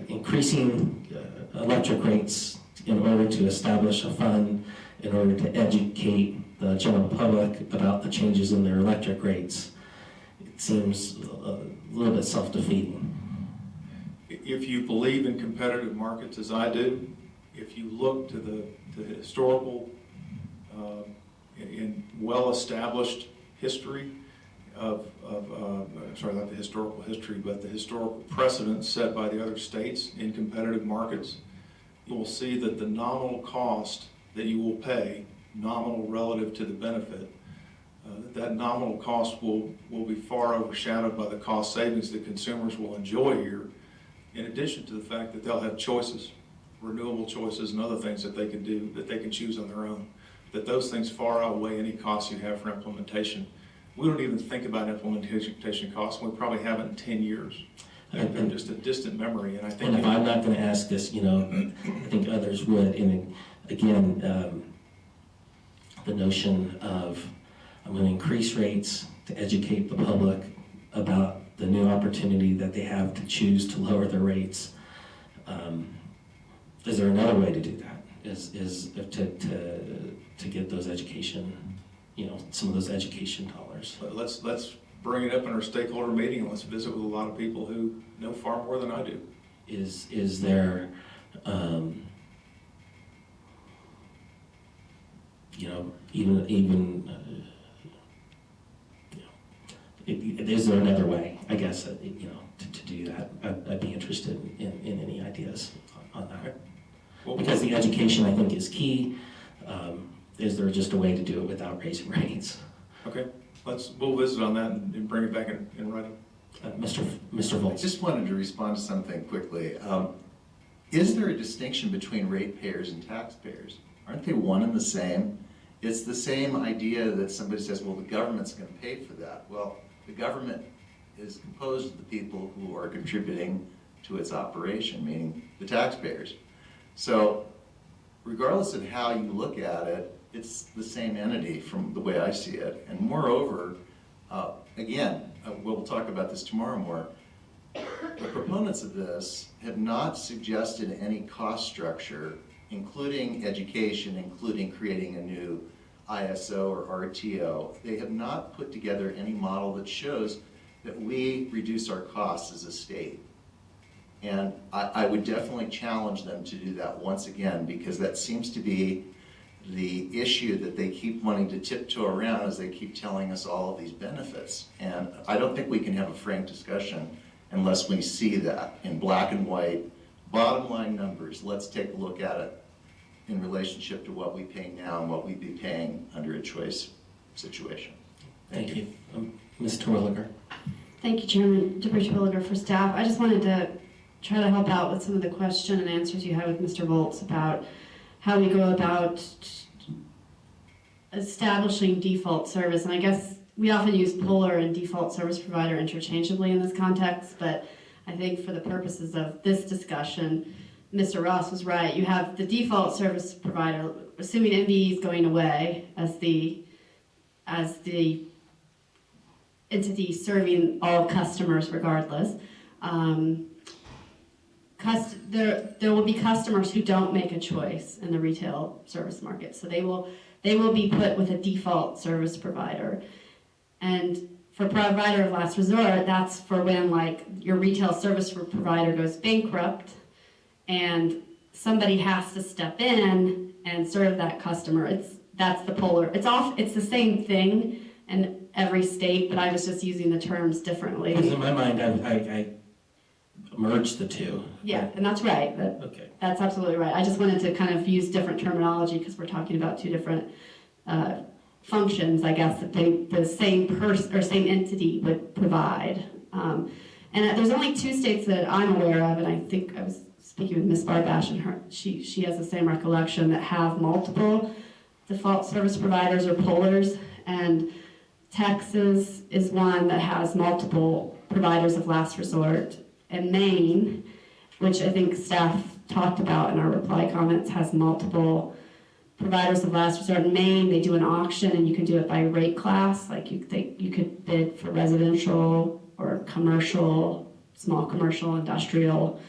increasing electric rates in order to establish a fund, in order to educate the general public about the changes in their electric rates, it seems a little bit self-defeating. If you believe in competitive markets as I do, if you look to the historical in well-established history sorry, not the historical history, but the historical precedents set by the other states in competitive markets, you will see that the nominal cost that you will pay, nominal relative to the benefit, that nominal cost will be far overshadowed by the cost savings that consumers will enjoy here, in addition to the fact that they'll have choices, renewable choices and other things that they can do, that they can choose on their own, that those things far outweigh any costs you have for implementation. We don't even think about implementation costs. We probably haven't in 10 years. They're just a distant memory, and I think. And if I'm not going to ask this, you know, I think others would. And again, the notion of I'm going to increase rates to educate the public about the new opportunity that they have to choose to lower their rates. Is there another way to do that? Is to get those education, you know, some of those education dollars? Let's bring it up in our stakeholder meeting, and let's visit with a lot of people who know far more than I do. Is there, you know, is there another way, I guess, you know, to do that? I'd be interested in any ideas on that. Well, Because the education, I think, is key. Is there just a way to do it without raising rates? okay, we'll visit on that and bring it back in writing. Mr. I Volz. just wanted to respond to something quickly. Is there a distinction between ratepayers and taxpayers? Aren't they one and the same? It's the same idea that somebody says, well, the government's going to pay for that. Well, the government is composed of the people who are contributing to its operation, meaning the taxpayers. So regardless of how you look at it, it's the same entity from the way I see it. And moreover, again, we'll talk about this tomorrow more, the proponents of this have not suggested any cost structure, including education, including creating a new ISO or RTO. They have not put together any model that shows that we reduce our costs as a state. And I would definitely challenge them to do that once again, because that seems to be the issue that they keep wanting to tiptoe around as they keep telling us all of these benefits. And I don't think we can have a frank discussion unless we see that in black and white, bottom line numbers. Let's take a look at it in relationship to what we pay now and what we'd be paying under a choice situation. Thank you. Ms. Terwilliger. Thank you, Chairman DeBridge Terwilliger for staff. I just wanted to try to help out with some of the question and answers you had with Mr. Volz about how we go about establishing default service. And I guess we often use puller and default service provider interchangeably in this context, but I think for the purposes of this discussion, Mr. Ross was right. You have the default service provider, assuming MVE is going away as the entity serving all customers regardless. There will be customers who don't make a choice in the retail service market, so they will be put with a default service provider. And for provider of last resort, that's for when like your retail service provider goes bankrupt and somebody has to step in and serve that customer. That's the puller. It's the same thing in every state, but I was just using the terms differently. Because in my mind, I merged the two. Yeah, and that's right. Okay. That's absolutely right. I just wanted to kind of use different terminology because we're talking about two different functions, I guess, that the same person or same entity would provide. And there's only 2 states that I'm aware of, and I think I was speaking with Ms. Barbash, and she has the same recollection, that have multiple default service providers or pullers. And Texas is one that has multiple providers of last resort. And Maine, which I think staff talked about in our reply comments, has multiple providers of last resort. In Maine, they do an auction, and you can do it by rate class. Like you could bid for residential or commercial, small commercial, industrial.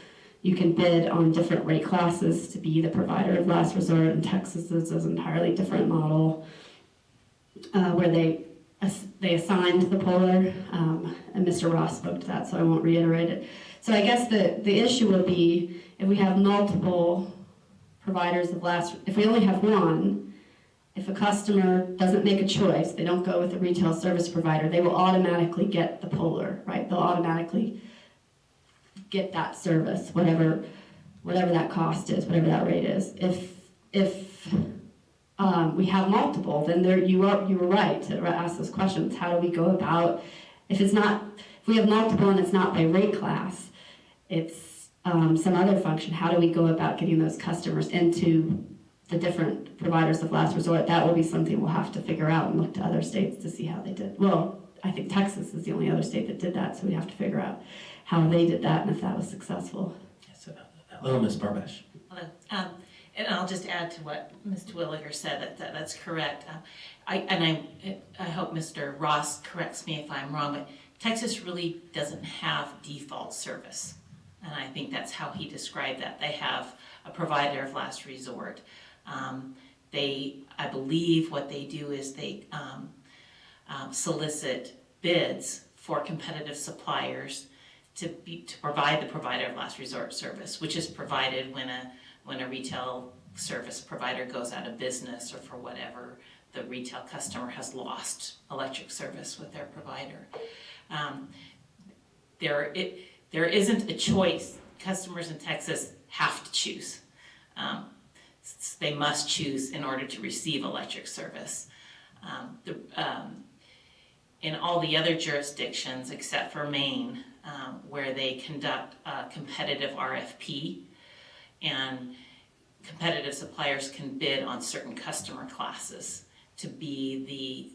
You can bid on different rate classes to be the provider of last resort. In Texas, is an entirely different model where they assigned the polar, and Mr. Ross spoke to that, so I won't reiterate it. So I guess the issue will be if we have multiple providers of last, if we only have one, if a customer doesn't make a choice, they don't go with a retail service provider, they will automatically get the polar, right? They'll automatically get that service, whatever that cost is, whatever that rate is. If we have multiple, then you were right to ask those questions. How do we go about, if we have multiple and it's not by rate class, it's some other function, how do we go about getting those customers into the different providers of last resort? That will be something we'll have to figure out and look to other states to see how they did. Well, I think Texas is the only other state that did that, so we have to figure out how they did that and if that was successful. So, hello, Ms. Barbash. Hello. And I'll just add to what Ms. Twilliger said, that's correct. I hope Mr. Ross corrects me if I'm wrong, but Texas really doesn't have default service. And I think that's how he described that. They have a provider of last resort. I believe what they do is they solicit bids for competitive suppliers to provide the provider of last resort service, which is provided when a retail service provider goes out of business or for whatever, the retail customer has lost electric service with their provider. There isn't a choice. Customers in Texas have to choose. They must choose in order to receive electric service. In all the other jurisdictions, except for Maine, where they conduct a competitive RFP, and competitive suppliers can bid on certain customer classes to be the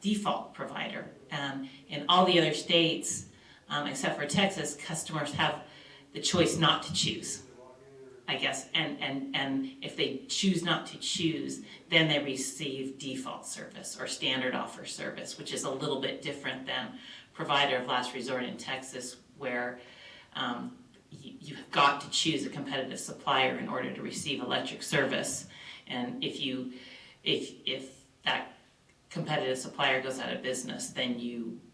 default provider. And in all the other states, except for Texas, customers have the choice not to choose, I guess. And if they choose not to choose, then they receive default service or standard offer service, which is a little bit different than provider of last resort in Texas, where you've got to choose a competitive supplier in order to receive electric service. And if that competitive supplier goes out of business, then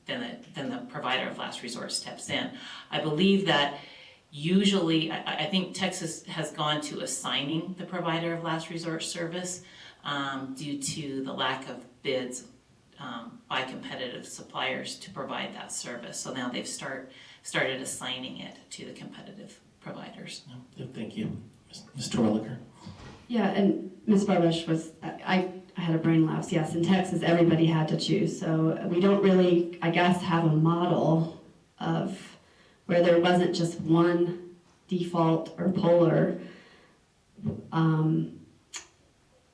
the provider of last resort steps in. I believe that usually, I think Texas has gone to assigning the provider of last resort service due to the lack of bids by competitive suppliers to provide that service. So now they've started assigning it to the competitive providers. Thank you. Ms. Terwilliger. Yeah, and Ms. Barbash was, I had a brain lapse. Yes, in Texas, everybody had to choose. So we don't really, I guess, have a model of where there wasn't just one default or polar.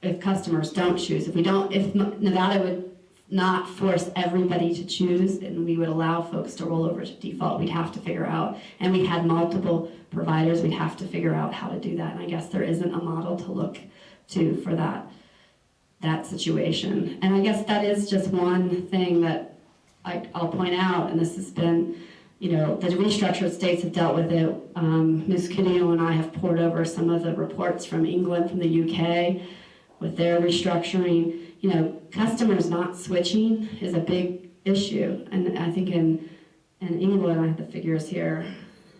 If customers don't choose, if Nevada would not force everybody to choose, and we would allow folks to roll over to default, we'd have to figure out, and we had multiple providers, we'd have to figure out how to do that. And I guess there isn't a model to look to for that situation. And I guess that is just one thing that I'll point out, and this has been, the restructured states have dealt with it. Ms. Canino and I have poured over some of the reports from England, from the UK, with their restructuring. Customers not switching is a big issue. And I think in England, I have the figures here,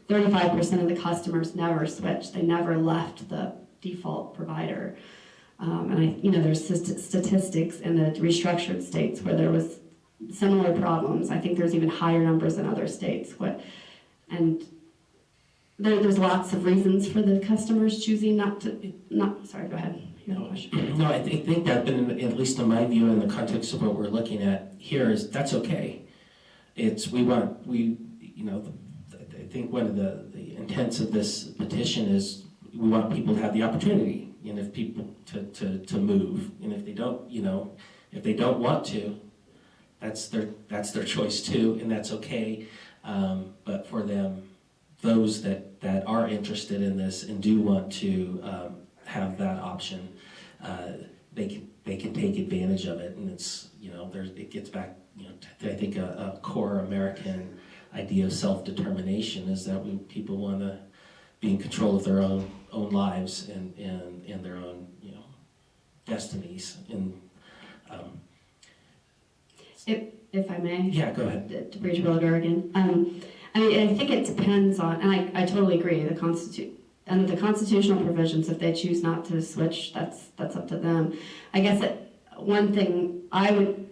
35% of the customers never switched. They never left the default provider. And there's statistics in the restructured states where there was similar problems. I think there's even higher numbers in other states. There's lots of reasons for the customers choosing sorry, go ahead. No, I think that, at least in my view, in the context of what we're looking at here, is that's okay. I think one of the intents of this petition is we want people to have the opportunity, and if people to move, and if they don't, If they don't want to, that's their choice too, and that's okay. But for them, those that are interested in this and do want to have that option, they can take advantage of it. And it's, it gets back, to, I think a core American idea of self-determination is that people want to be in control of their own lives and their own destinies. And If I may. yeah, go ahead. To Bridgewater, Oregon. I think it depends on, and I totally agree, under the constitutional provisions, if they choose not to switch, that's up to them. I guess one thing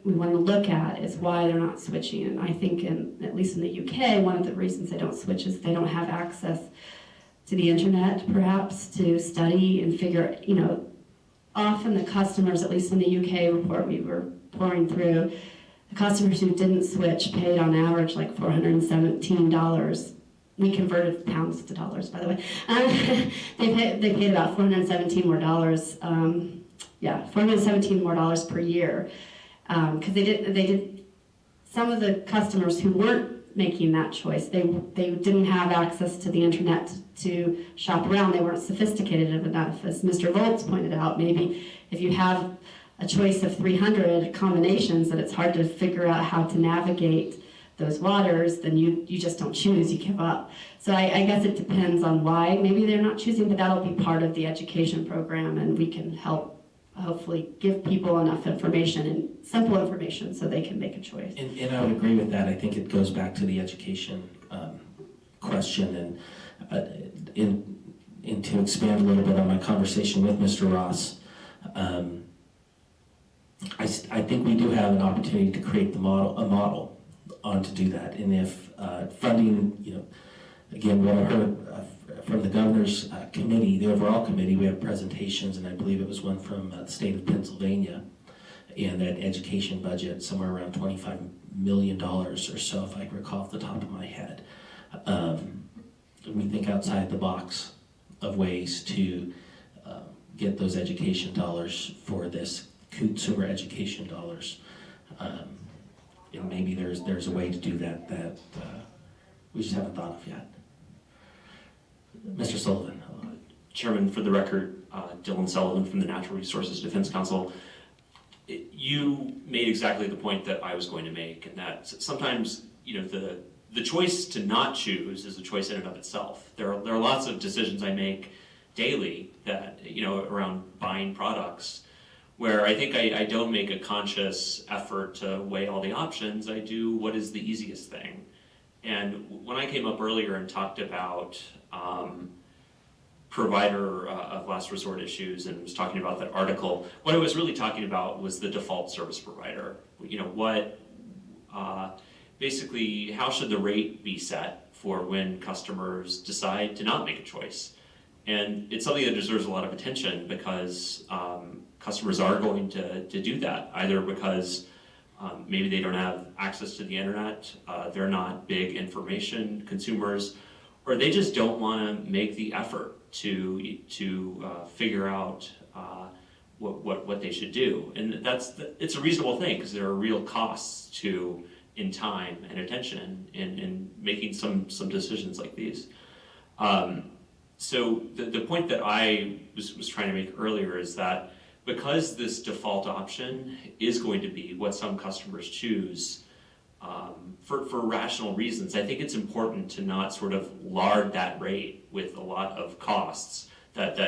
we want to look at is why they're not switching. And I think, at least in the UK, one of the reasons they don't switch is they don't have access to the internet, perhaps, to study and figure, often the customers, at least in the UK report we were pouring through, the customers who didn't switch paid on average like $417. We converted pounds to dollars, by the way. They paid about $417 more dollars. $417 more dollars per year, because they did. Some of the customers who weren't making that choice, they didn't have access to the internet to shop around. They weren't sophisticated enough, as Mr. Volz pointed out. Maybe if you have a choice of 300 combinations that it's hard to figure out how to navigate those waters, then you just don't choose, you give up. So I guess it depends on why maybe they're not choosing, but that'll be part of the education program, and we can help hopefully give people enough information and simple information so they can make a choice. And I would agree with that. I think it goes back to the education question, and to expand a little bit on my conversation with Mr. Ross, I think we do have an opportunity to create a model on to do that. And if funding, again, what I heard from the governor's committee, the overall committee, we have presentations, and I believe it was one from the state of Pennsylvania, and that education budget somewhere around $25 million or so, if I recall off the top of my head. We think outside the box of ways to get those education dollars for this consumer education dollars. And maybe there's a way to do that we just haven't thought of yet. Mr. Sullivan. Chairman, for the record, Dylan Sullivan from the Natural Resources Defense Council. You made exactly the point that I was going to make, and that sometimes, the choice to not choose is a choice in and of itself. There are lots of decisions I make daily that, around buying products, where I think I don't make a conscious effort to weigh all the options. I do what is the easiest thing. And when I came up earlier and talked about provider of last resort issues and was talking about that article, what I was really talking about was the default service provider. Basically, how should the rate be set for when customers decide to not make a choice? And it's something that deserves a lot of attention, because customers are going to do that, either because maybe they don't have access to the internet, they're not big information consumers, or they just don't want to make the effort to figure out what they should do. And it's a reasonable thing, because there are real costs in time and attention in making some decisions like these. So the point that I was trying to make earlier is that because this default option is going to be what some customers choose, for rational reasons, I think it's important to not sort of lard that rate with a lot of costs that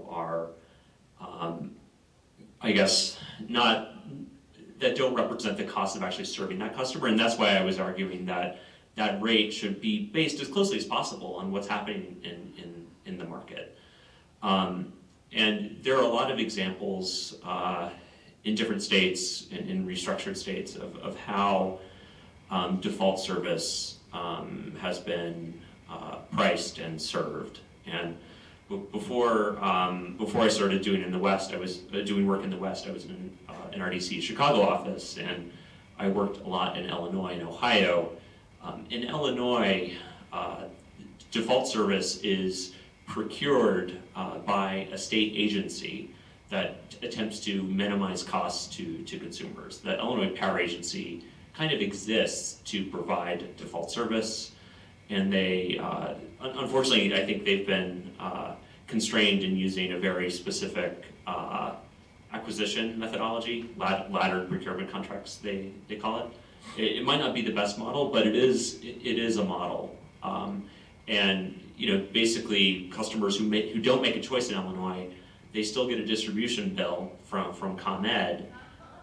are, I guess, that don't represent the cost of actually serving that customer. And that's why I was arguing that that rate should be based as closely as possible on what's happening in the market. And there are a lot of examples in different states, in restructured states, of how default service has been priced and served. And before I started doing in the West, I was doing work in the West. I was in NRDC Chicago office, and I worked a lot in Illinois and Ohio. In Illinois, default service is procured by a state agency that attempts to minimize costs to consumers. The Illinois Power Agency kind of exists to provide default service, and they, unfortunately, I think they've been constrained in using a very specific acquisition methodology, laddered procurement contracts, they call it. It might not be the best model, but it is a model. And basically, customers who don't make a choice in Illinois, they still get a distribution bill from ComEd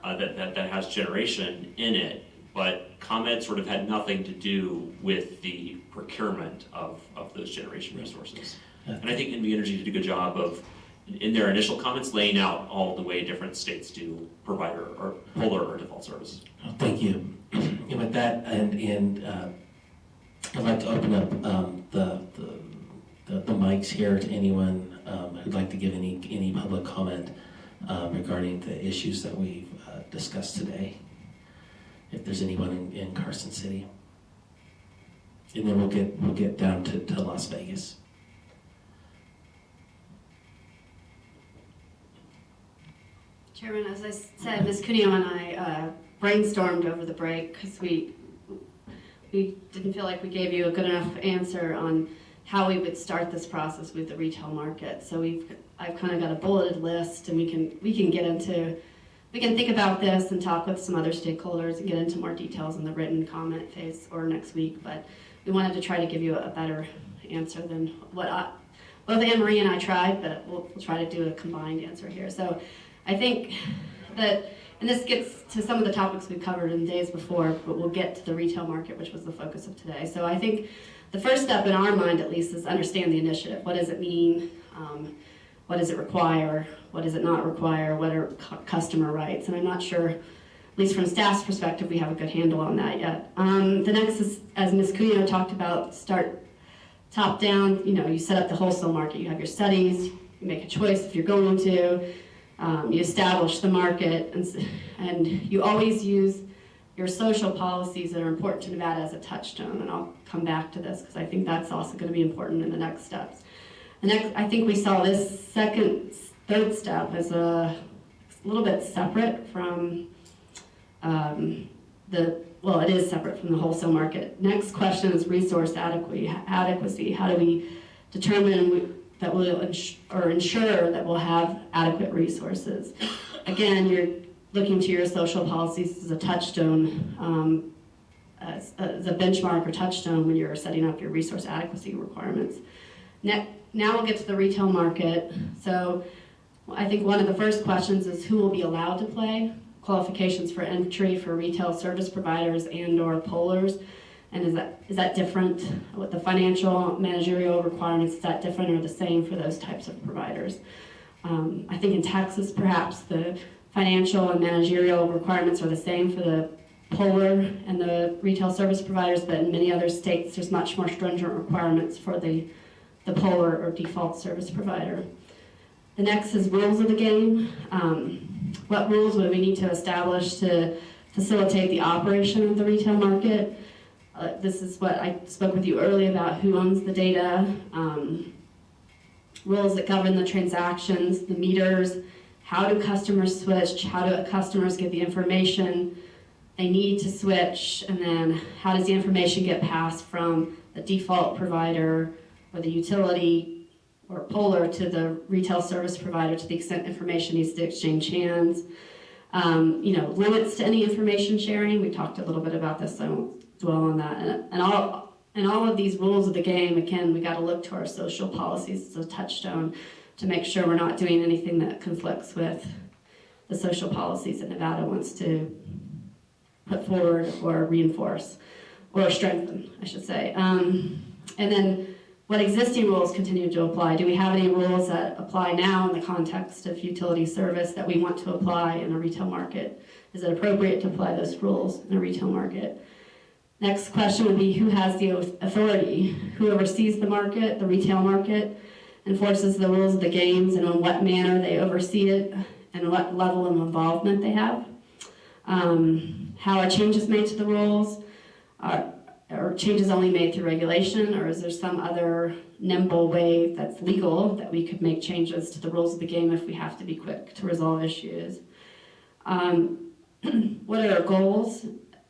that has generation in it, but ComEd sort of had nothing to do with the procurement of those generation resources. And I think NV Energy did a good job of, in their initial comments, laying out all the way different states do provider or polar or default service. Well, thank you. And with that, and I'd like to open up the mics here to anyone who'd like to give any public comment regarding the issues that we've discussed today. If there's anyone in Carson City, and then we'll get down to Las Vegas. Chairman, as I said, Ms. Cuneo and I brainstormed over the break because we didn't feel like we gave you a good enough answer on how we would start this process with the retail market. So I've kind of got a bulleted list, and we can think about this and talk with some other stakeholders and get into more details in the written comment phase or next week. But we wanted to try to give you a better answer than what both Anne Marie and I tried, but we'll try to do a combined answer here. So I think that, and this gets to some of the topics we covered in days before, but we'll get to the retail market, which was the focus of today. So I think the first step in our mind, at least, is understand the initiative. What does it mean? What does it require? What does it not require? What are customer rights? And I'm not sure, at least from staff's perspective, we have a good handle on that yet. The next is, as Ms. Cuneo talked about, start top down. You set up the wholesale market. You have your studies. You make a choice if you're going to. You establish the market, and you always use your social policies that are important to Nevada as a touchstone. And I'll come back to this because I think that's also going to be important in the next steps. I think we saw this third step as a little bit separate from it is separate from the wholesale market. Next question is resource adequacy. How do we determine that we'll ensure that we'll have adequate resources? Again, you're looking to your social policies as a touchstone, as a benchmark or touchstone when you're setting up your resource adequacy requirements. Now we'll get to the retail market. So I think one of the first questions is who will be allowed to play, qualifications for entry for retail service providers and or pollers, and is that different with the financial managerial requirements? Is that different or the same for those types of providers? I think in Texas, perhaps the financial and managerial requirements are the same for the poller and the retail service providers, but in many other states, there's much more stringent requirements for the poller or default service provider. The next is rules of the game. What rules would we need to establish to facilitate the operation of the retail market? This is what I spoke with you earlier about, who owns the data, rules that govern the transactions, the meters, how do customers switch, how do customers get the information they need to switch, and then how does the information get passed from the default provider or the utility or poller to the retail service provider to the extent information needs to exchange hands. Limits to any information sharing. We talked a little bit about this, so I won't dwell on that. And all of these rules of the game, again, we got to look to our social policies as a touchstone to make sure we're not doing anything that conflicts with the social policies that Nevada wants to put forward or reinforce or strengthen, I should say. And then what existing rules continue to apply? Do we have any rules that apply now in the context of utility service that we want to apply in a retail market? Is it appropriate to apply those rules in a retail market? Next question would be, who has the authority? Who oversees the market, the retail market, enforces the rules of the games, and in what manner they oversee it, and what level of involvement they have? How are changes made to the rules? or changes only made through regulation, or is there some other nimble way that's legal that we could make changes to the rules of the game if we have to be quick to resolve issues? What are our goals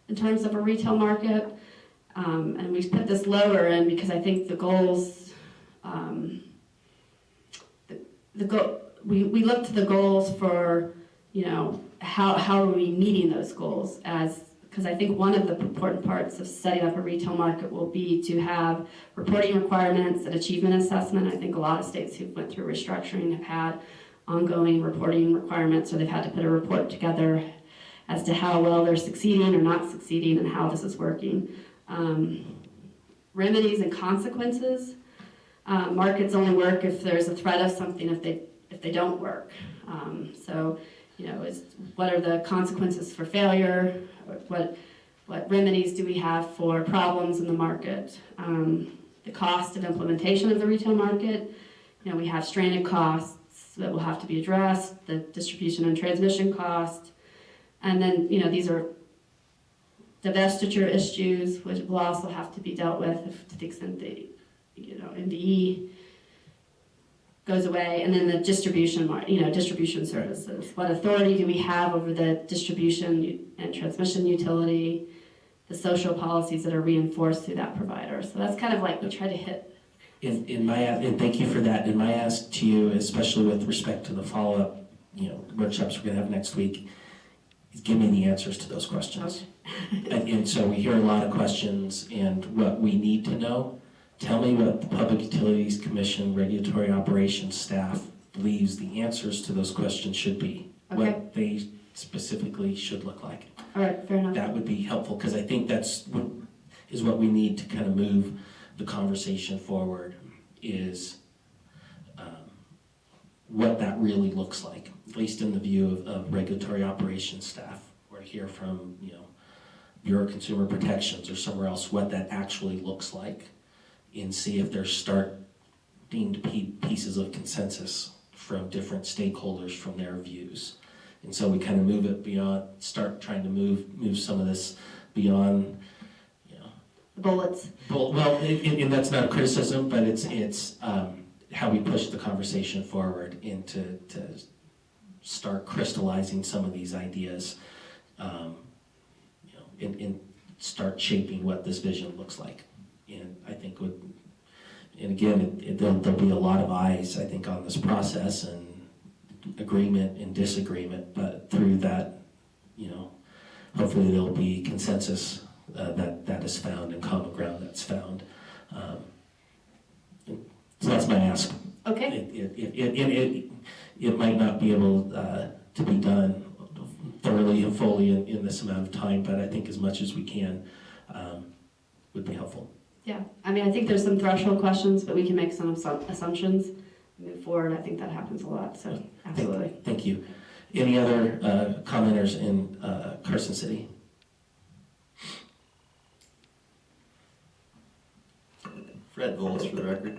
in terms of a retail market? And we put this lower in because I think the goals, we look to the goals for, you know, how are we meeting those goals because I think one of the important parts of setting up a retail market will be to have reporting requirements and achievement assessment. I think a lot of states who went through restructuring have had ongoing reporting requirements, or they've had to put a report together as to how well they're succeeding or not succeeding and how this is working. Remedies and consequences. Markets only work if there's a threat of something if they don't work. So, you know, what are the consequences for failure? What remedies do we have for problems in the market? The cost of implementation of the retail market. You know, we have stranded costs that will have to be addressed, the distribution and transmission cost. And then, you know, these are divestiture issues, which will also have to be dealt with to the extent that, you know, NDE goes away. And then the distribution services. What authority do we have over the distribution and transmission utility, the social policies that are reinforced through that provider? So that's kind of like we try to hit. And thank you for that. And my ask to you, especially with respect to the follow-up, you know, workshops we're going to have next week, is give me the answers to those questions. Okay. and so we hear a lot of questions, and what we need to know, tell me what the Public Utilities Commission regulatory operations staff believes the answers to those questions should be, Okay. what they specifically should look like. All right, fair enough. That would be helpful, because I think that's what we need to kind of move the conversation forward, is what that really looks like, at least in the view of regulatory operations staff, or to hear from, you know, Bureau of Consumer Protections or somewhere else, what that actually looks like, and see if there's starting to be pieces of consensus from different stakeholders from their views. And so we kind of move it beyond, start trying to move some of this beyond, you know, bullets. well, and that's not a criticism, but it's how we push the conversation forward into to start crystallizing some of these ideas, you know, and start shaping what this vision looks like. And I think and again, there'll be a lot of eyes, I think, on this process, and agreement and disagreement, but through that, you know, hopefully there'll be consensus that is found, and common ground that's found. So that's my ask. Okay. It might not be able to be done thoroughly and fully in this amount of time, but I think as much as we can would be helpful. Yeah, I mean, I think there's some threshold questions, but we can make some assumptions, move forward. I think that happens a lot, so absolutely. Thank you. Any other commenters in Carson City? Fred Volz for the record.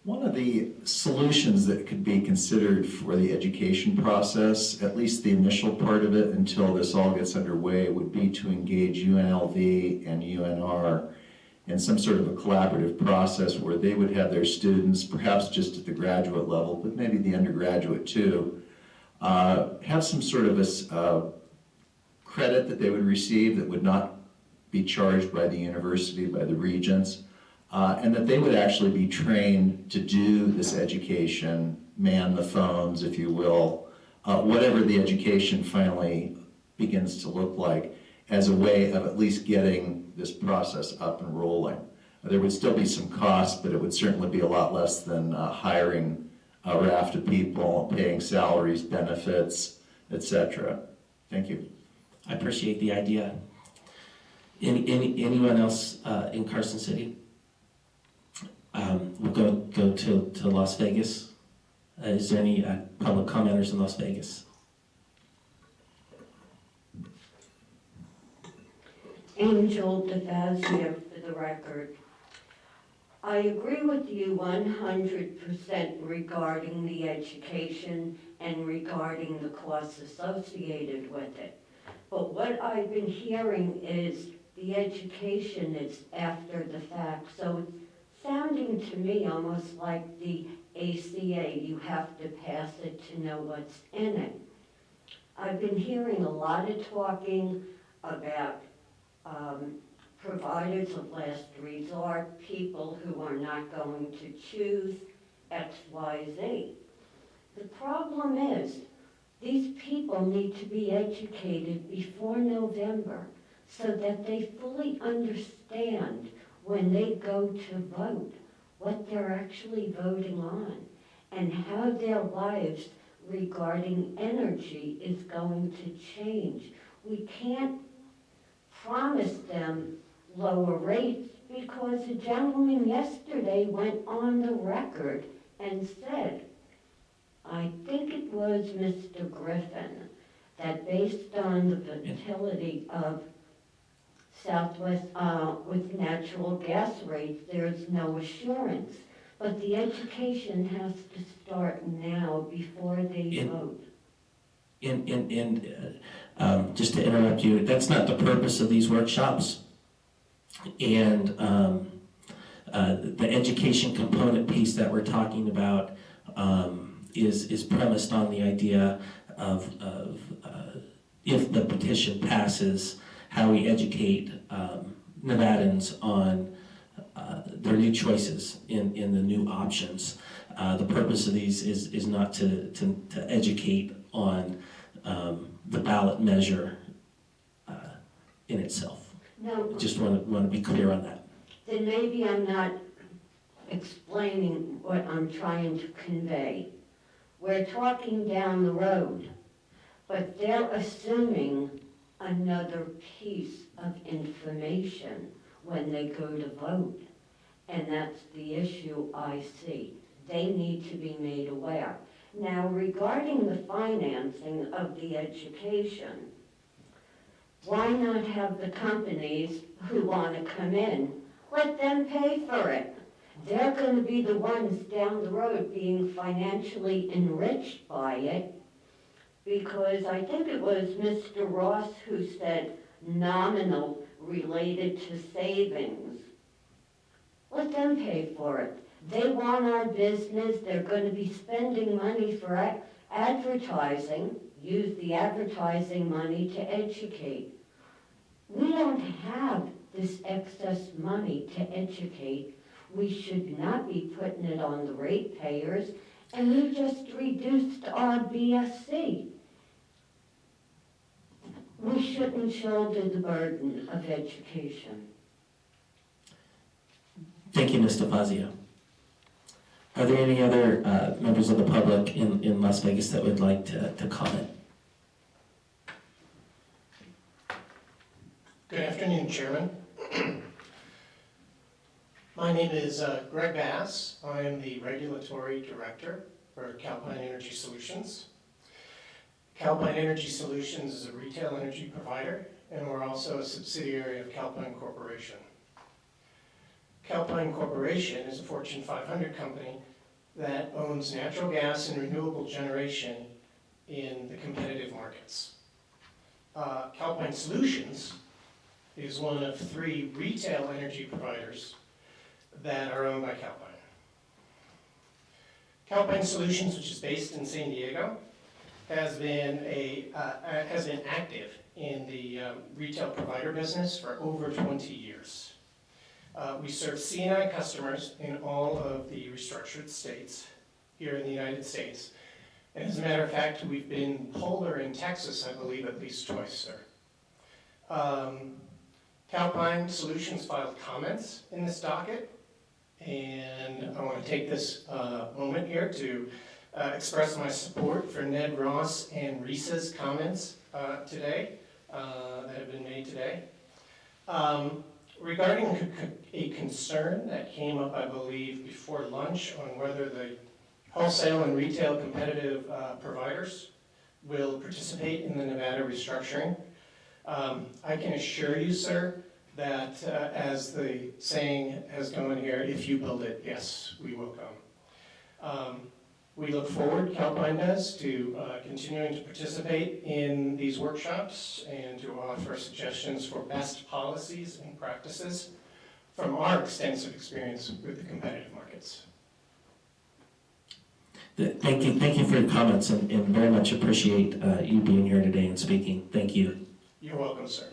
One of the solutions that could be considered for the education process, at least the initial part of it until this all gets underway, would be to engage UNLV and UNR in some sort of a collaborative process where they would have their students, perhaps just at the graduate level, but maybe the undergraduate too, have some sort of a credit that they would receive that would not be charged by the university, by the regents, and that they would actually be trained to do this education, man the phones, if you will, whatever the education finally begins to look like, as a way of at least getting this process up and rolling. There would still be some cost, but it would certainly be a lot less than hiring a raft of people, paying salaries, benefits, etc. Thank you. I appreciate the idea. Anyone else in Carson City? We'll go to Las Vegas. Is there any public commenters in Las Vegas? Angel DeFazio for the record. I agree with you 100% regarding the education and regarding the costs associated with it. But what I've been hearing is The education is after the fact. So it's sounding to me almost like the ACA, you have to pass it to know what's in it. I've been hearing a lot of talking about providers of last resort, people who are not going to choose X, Y, Z. The problem is, these people need to be educated before November so that they fully understand when they go to vote what they're actually voting on and how their lives regarding energy is going to change. We can't promise them lower rates because a gentleman yesterday went on the record and said, I think it was Mr. Griffin, that based on the volatility of Southwest with natural gas rates, there's no assurance. But the education has to start now before they vote. Just to interrupt you, that's not the purpose of these workshops. And the education component piece that we're talking about is premised on the idea of if the petition passes, how we educate Nevadans on their new choices in the new options. The purpose of these is not to educate on the ballot measure in itself. No, Just want to be clear on that. then maybe I'm not explaining what I'm trying to convey. We're talking down the road, but they're assuming another piece of information when they go to vote. And that's the issue I see. They need to be made aware. Now, regarding the financing of the education, why not have the companies who want to come in, let them pay for it? They're going to be the ones down the road being financially enriched by it, because I think it was Mr. Ross who said nominal related to savings. Let them pay for it. They want our business. They're going to be spending money for advertising. Use the advertising money to educate. We don't have this excess money to educate. We should not be putting it on the ratepayers. And we just reduced our BSC. We shouldn't shoulder the burden of education. Thank you, Ms. DeFazio. Are there any other members of the public in Las Vegas that would like to comment? Good afternoon, Chairman. My name is Greg Bass. I am the Regulatory Director for Calpine Energy Solutions. Calpine Energy Solutions is a retail energy provider, and we're also a subsidiary of Calpine Corporation. Calpine Corporation is a Fortune 500 company that owns natural gas and renewable generation in the competitive markets. Calpine Solutions is one of 3 retail energy providers that are owned by Calpine. Calpine Solutions, which is based in San Diego, has been active in the retail provider business for over 20 years. We serve C&I customers in all of the restructured states here in the United States. And as a matter of fact, we've been polar in Texas, I believe, at least twice, sir. Calpine Solutions filed comments in this docket, and I want to take this moment here to express my support for Ned Ross and Risa's comments today, that have been made today. Regarding a concern that came up, I believe, before lunch on whether the wholesale and retail competitive providers will participate in the Nevada restructuring, I can assure you, sir, that as the saying has gone here, if you build it, yes, we will come. We look forward, Calpine does, to continuing to participate in these workshops and to offer suggestions for best policies and practices from our extensive experience with the competitive markets. Thank you for your comments, and very much appreciate you being here today and speaking. Thank you. You're welcome, sir.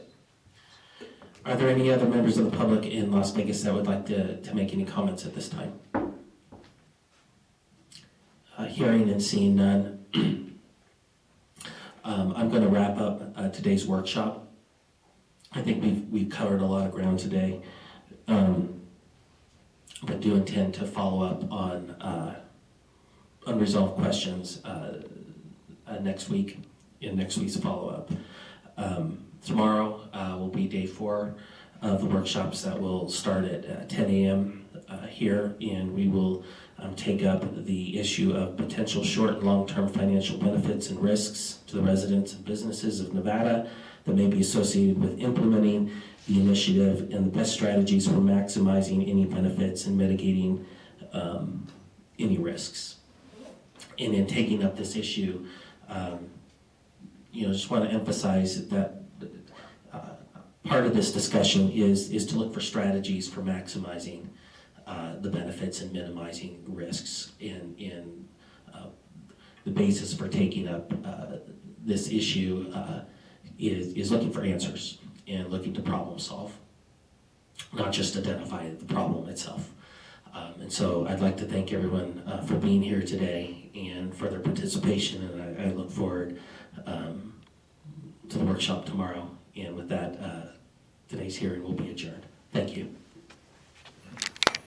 Are there any other members of the public in Las Vegas that would like to make any comments at this time? Hearing and seeing none, I'm going to wrap up today's workshop. I think we've covered a lot of ground today, but do intend to follow up on unresolved questions next week in next week's follow-up. Tomorrow will be day 4 of the workshops that will start at 10 a.m. Here, and we will take up the issue of potential short and long-term financial benefits and risks to the residents and businesses of Nevada that may be associated with implementing the initiative and the best strategies for maximizing any benefits and mitigating any risks. And in taking up this issue, just want to emphasize that part of this discussion is to look for strategies for maximizing the benefits and minimizing risks. And the basis for taking up this issue is looking for answers and looking to problem solve, not just identify the problem itself. And so I'd like to thank everyone for being here today and for their participation, and I look forward to the workshop tomorrow. And with that, today's hearing will be adjourned. Thank you.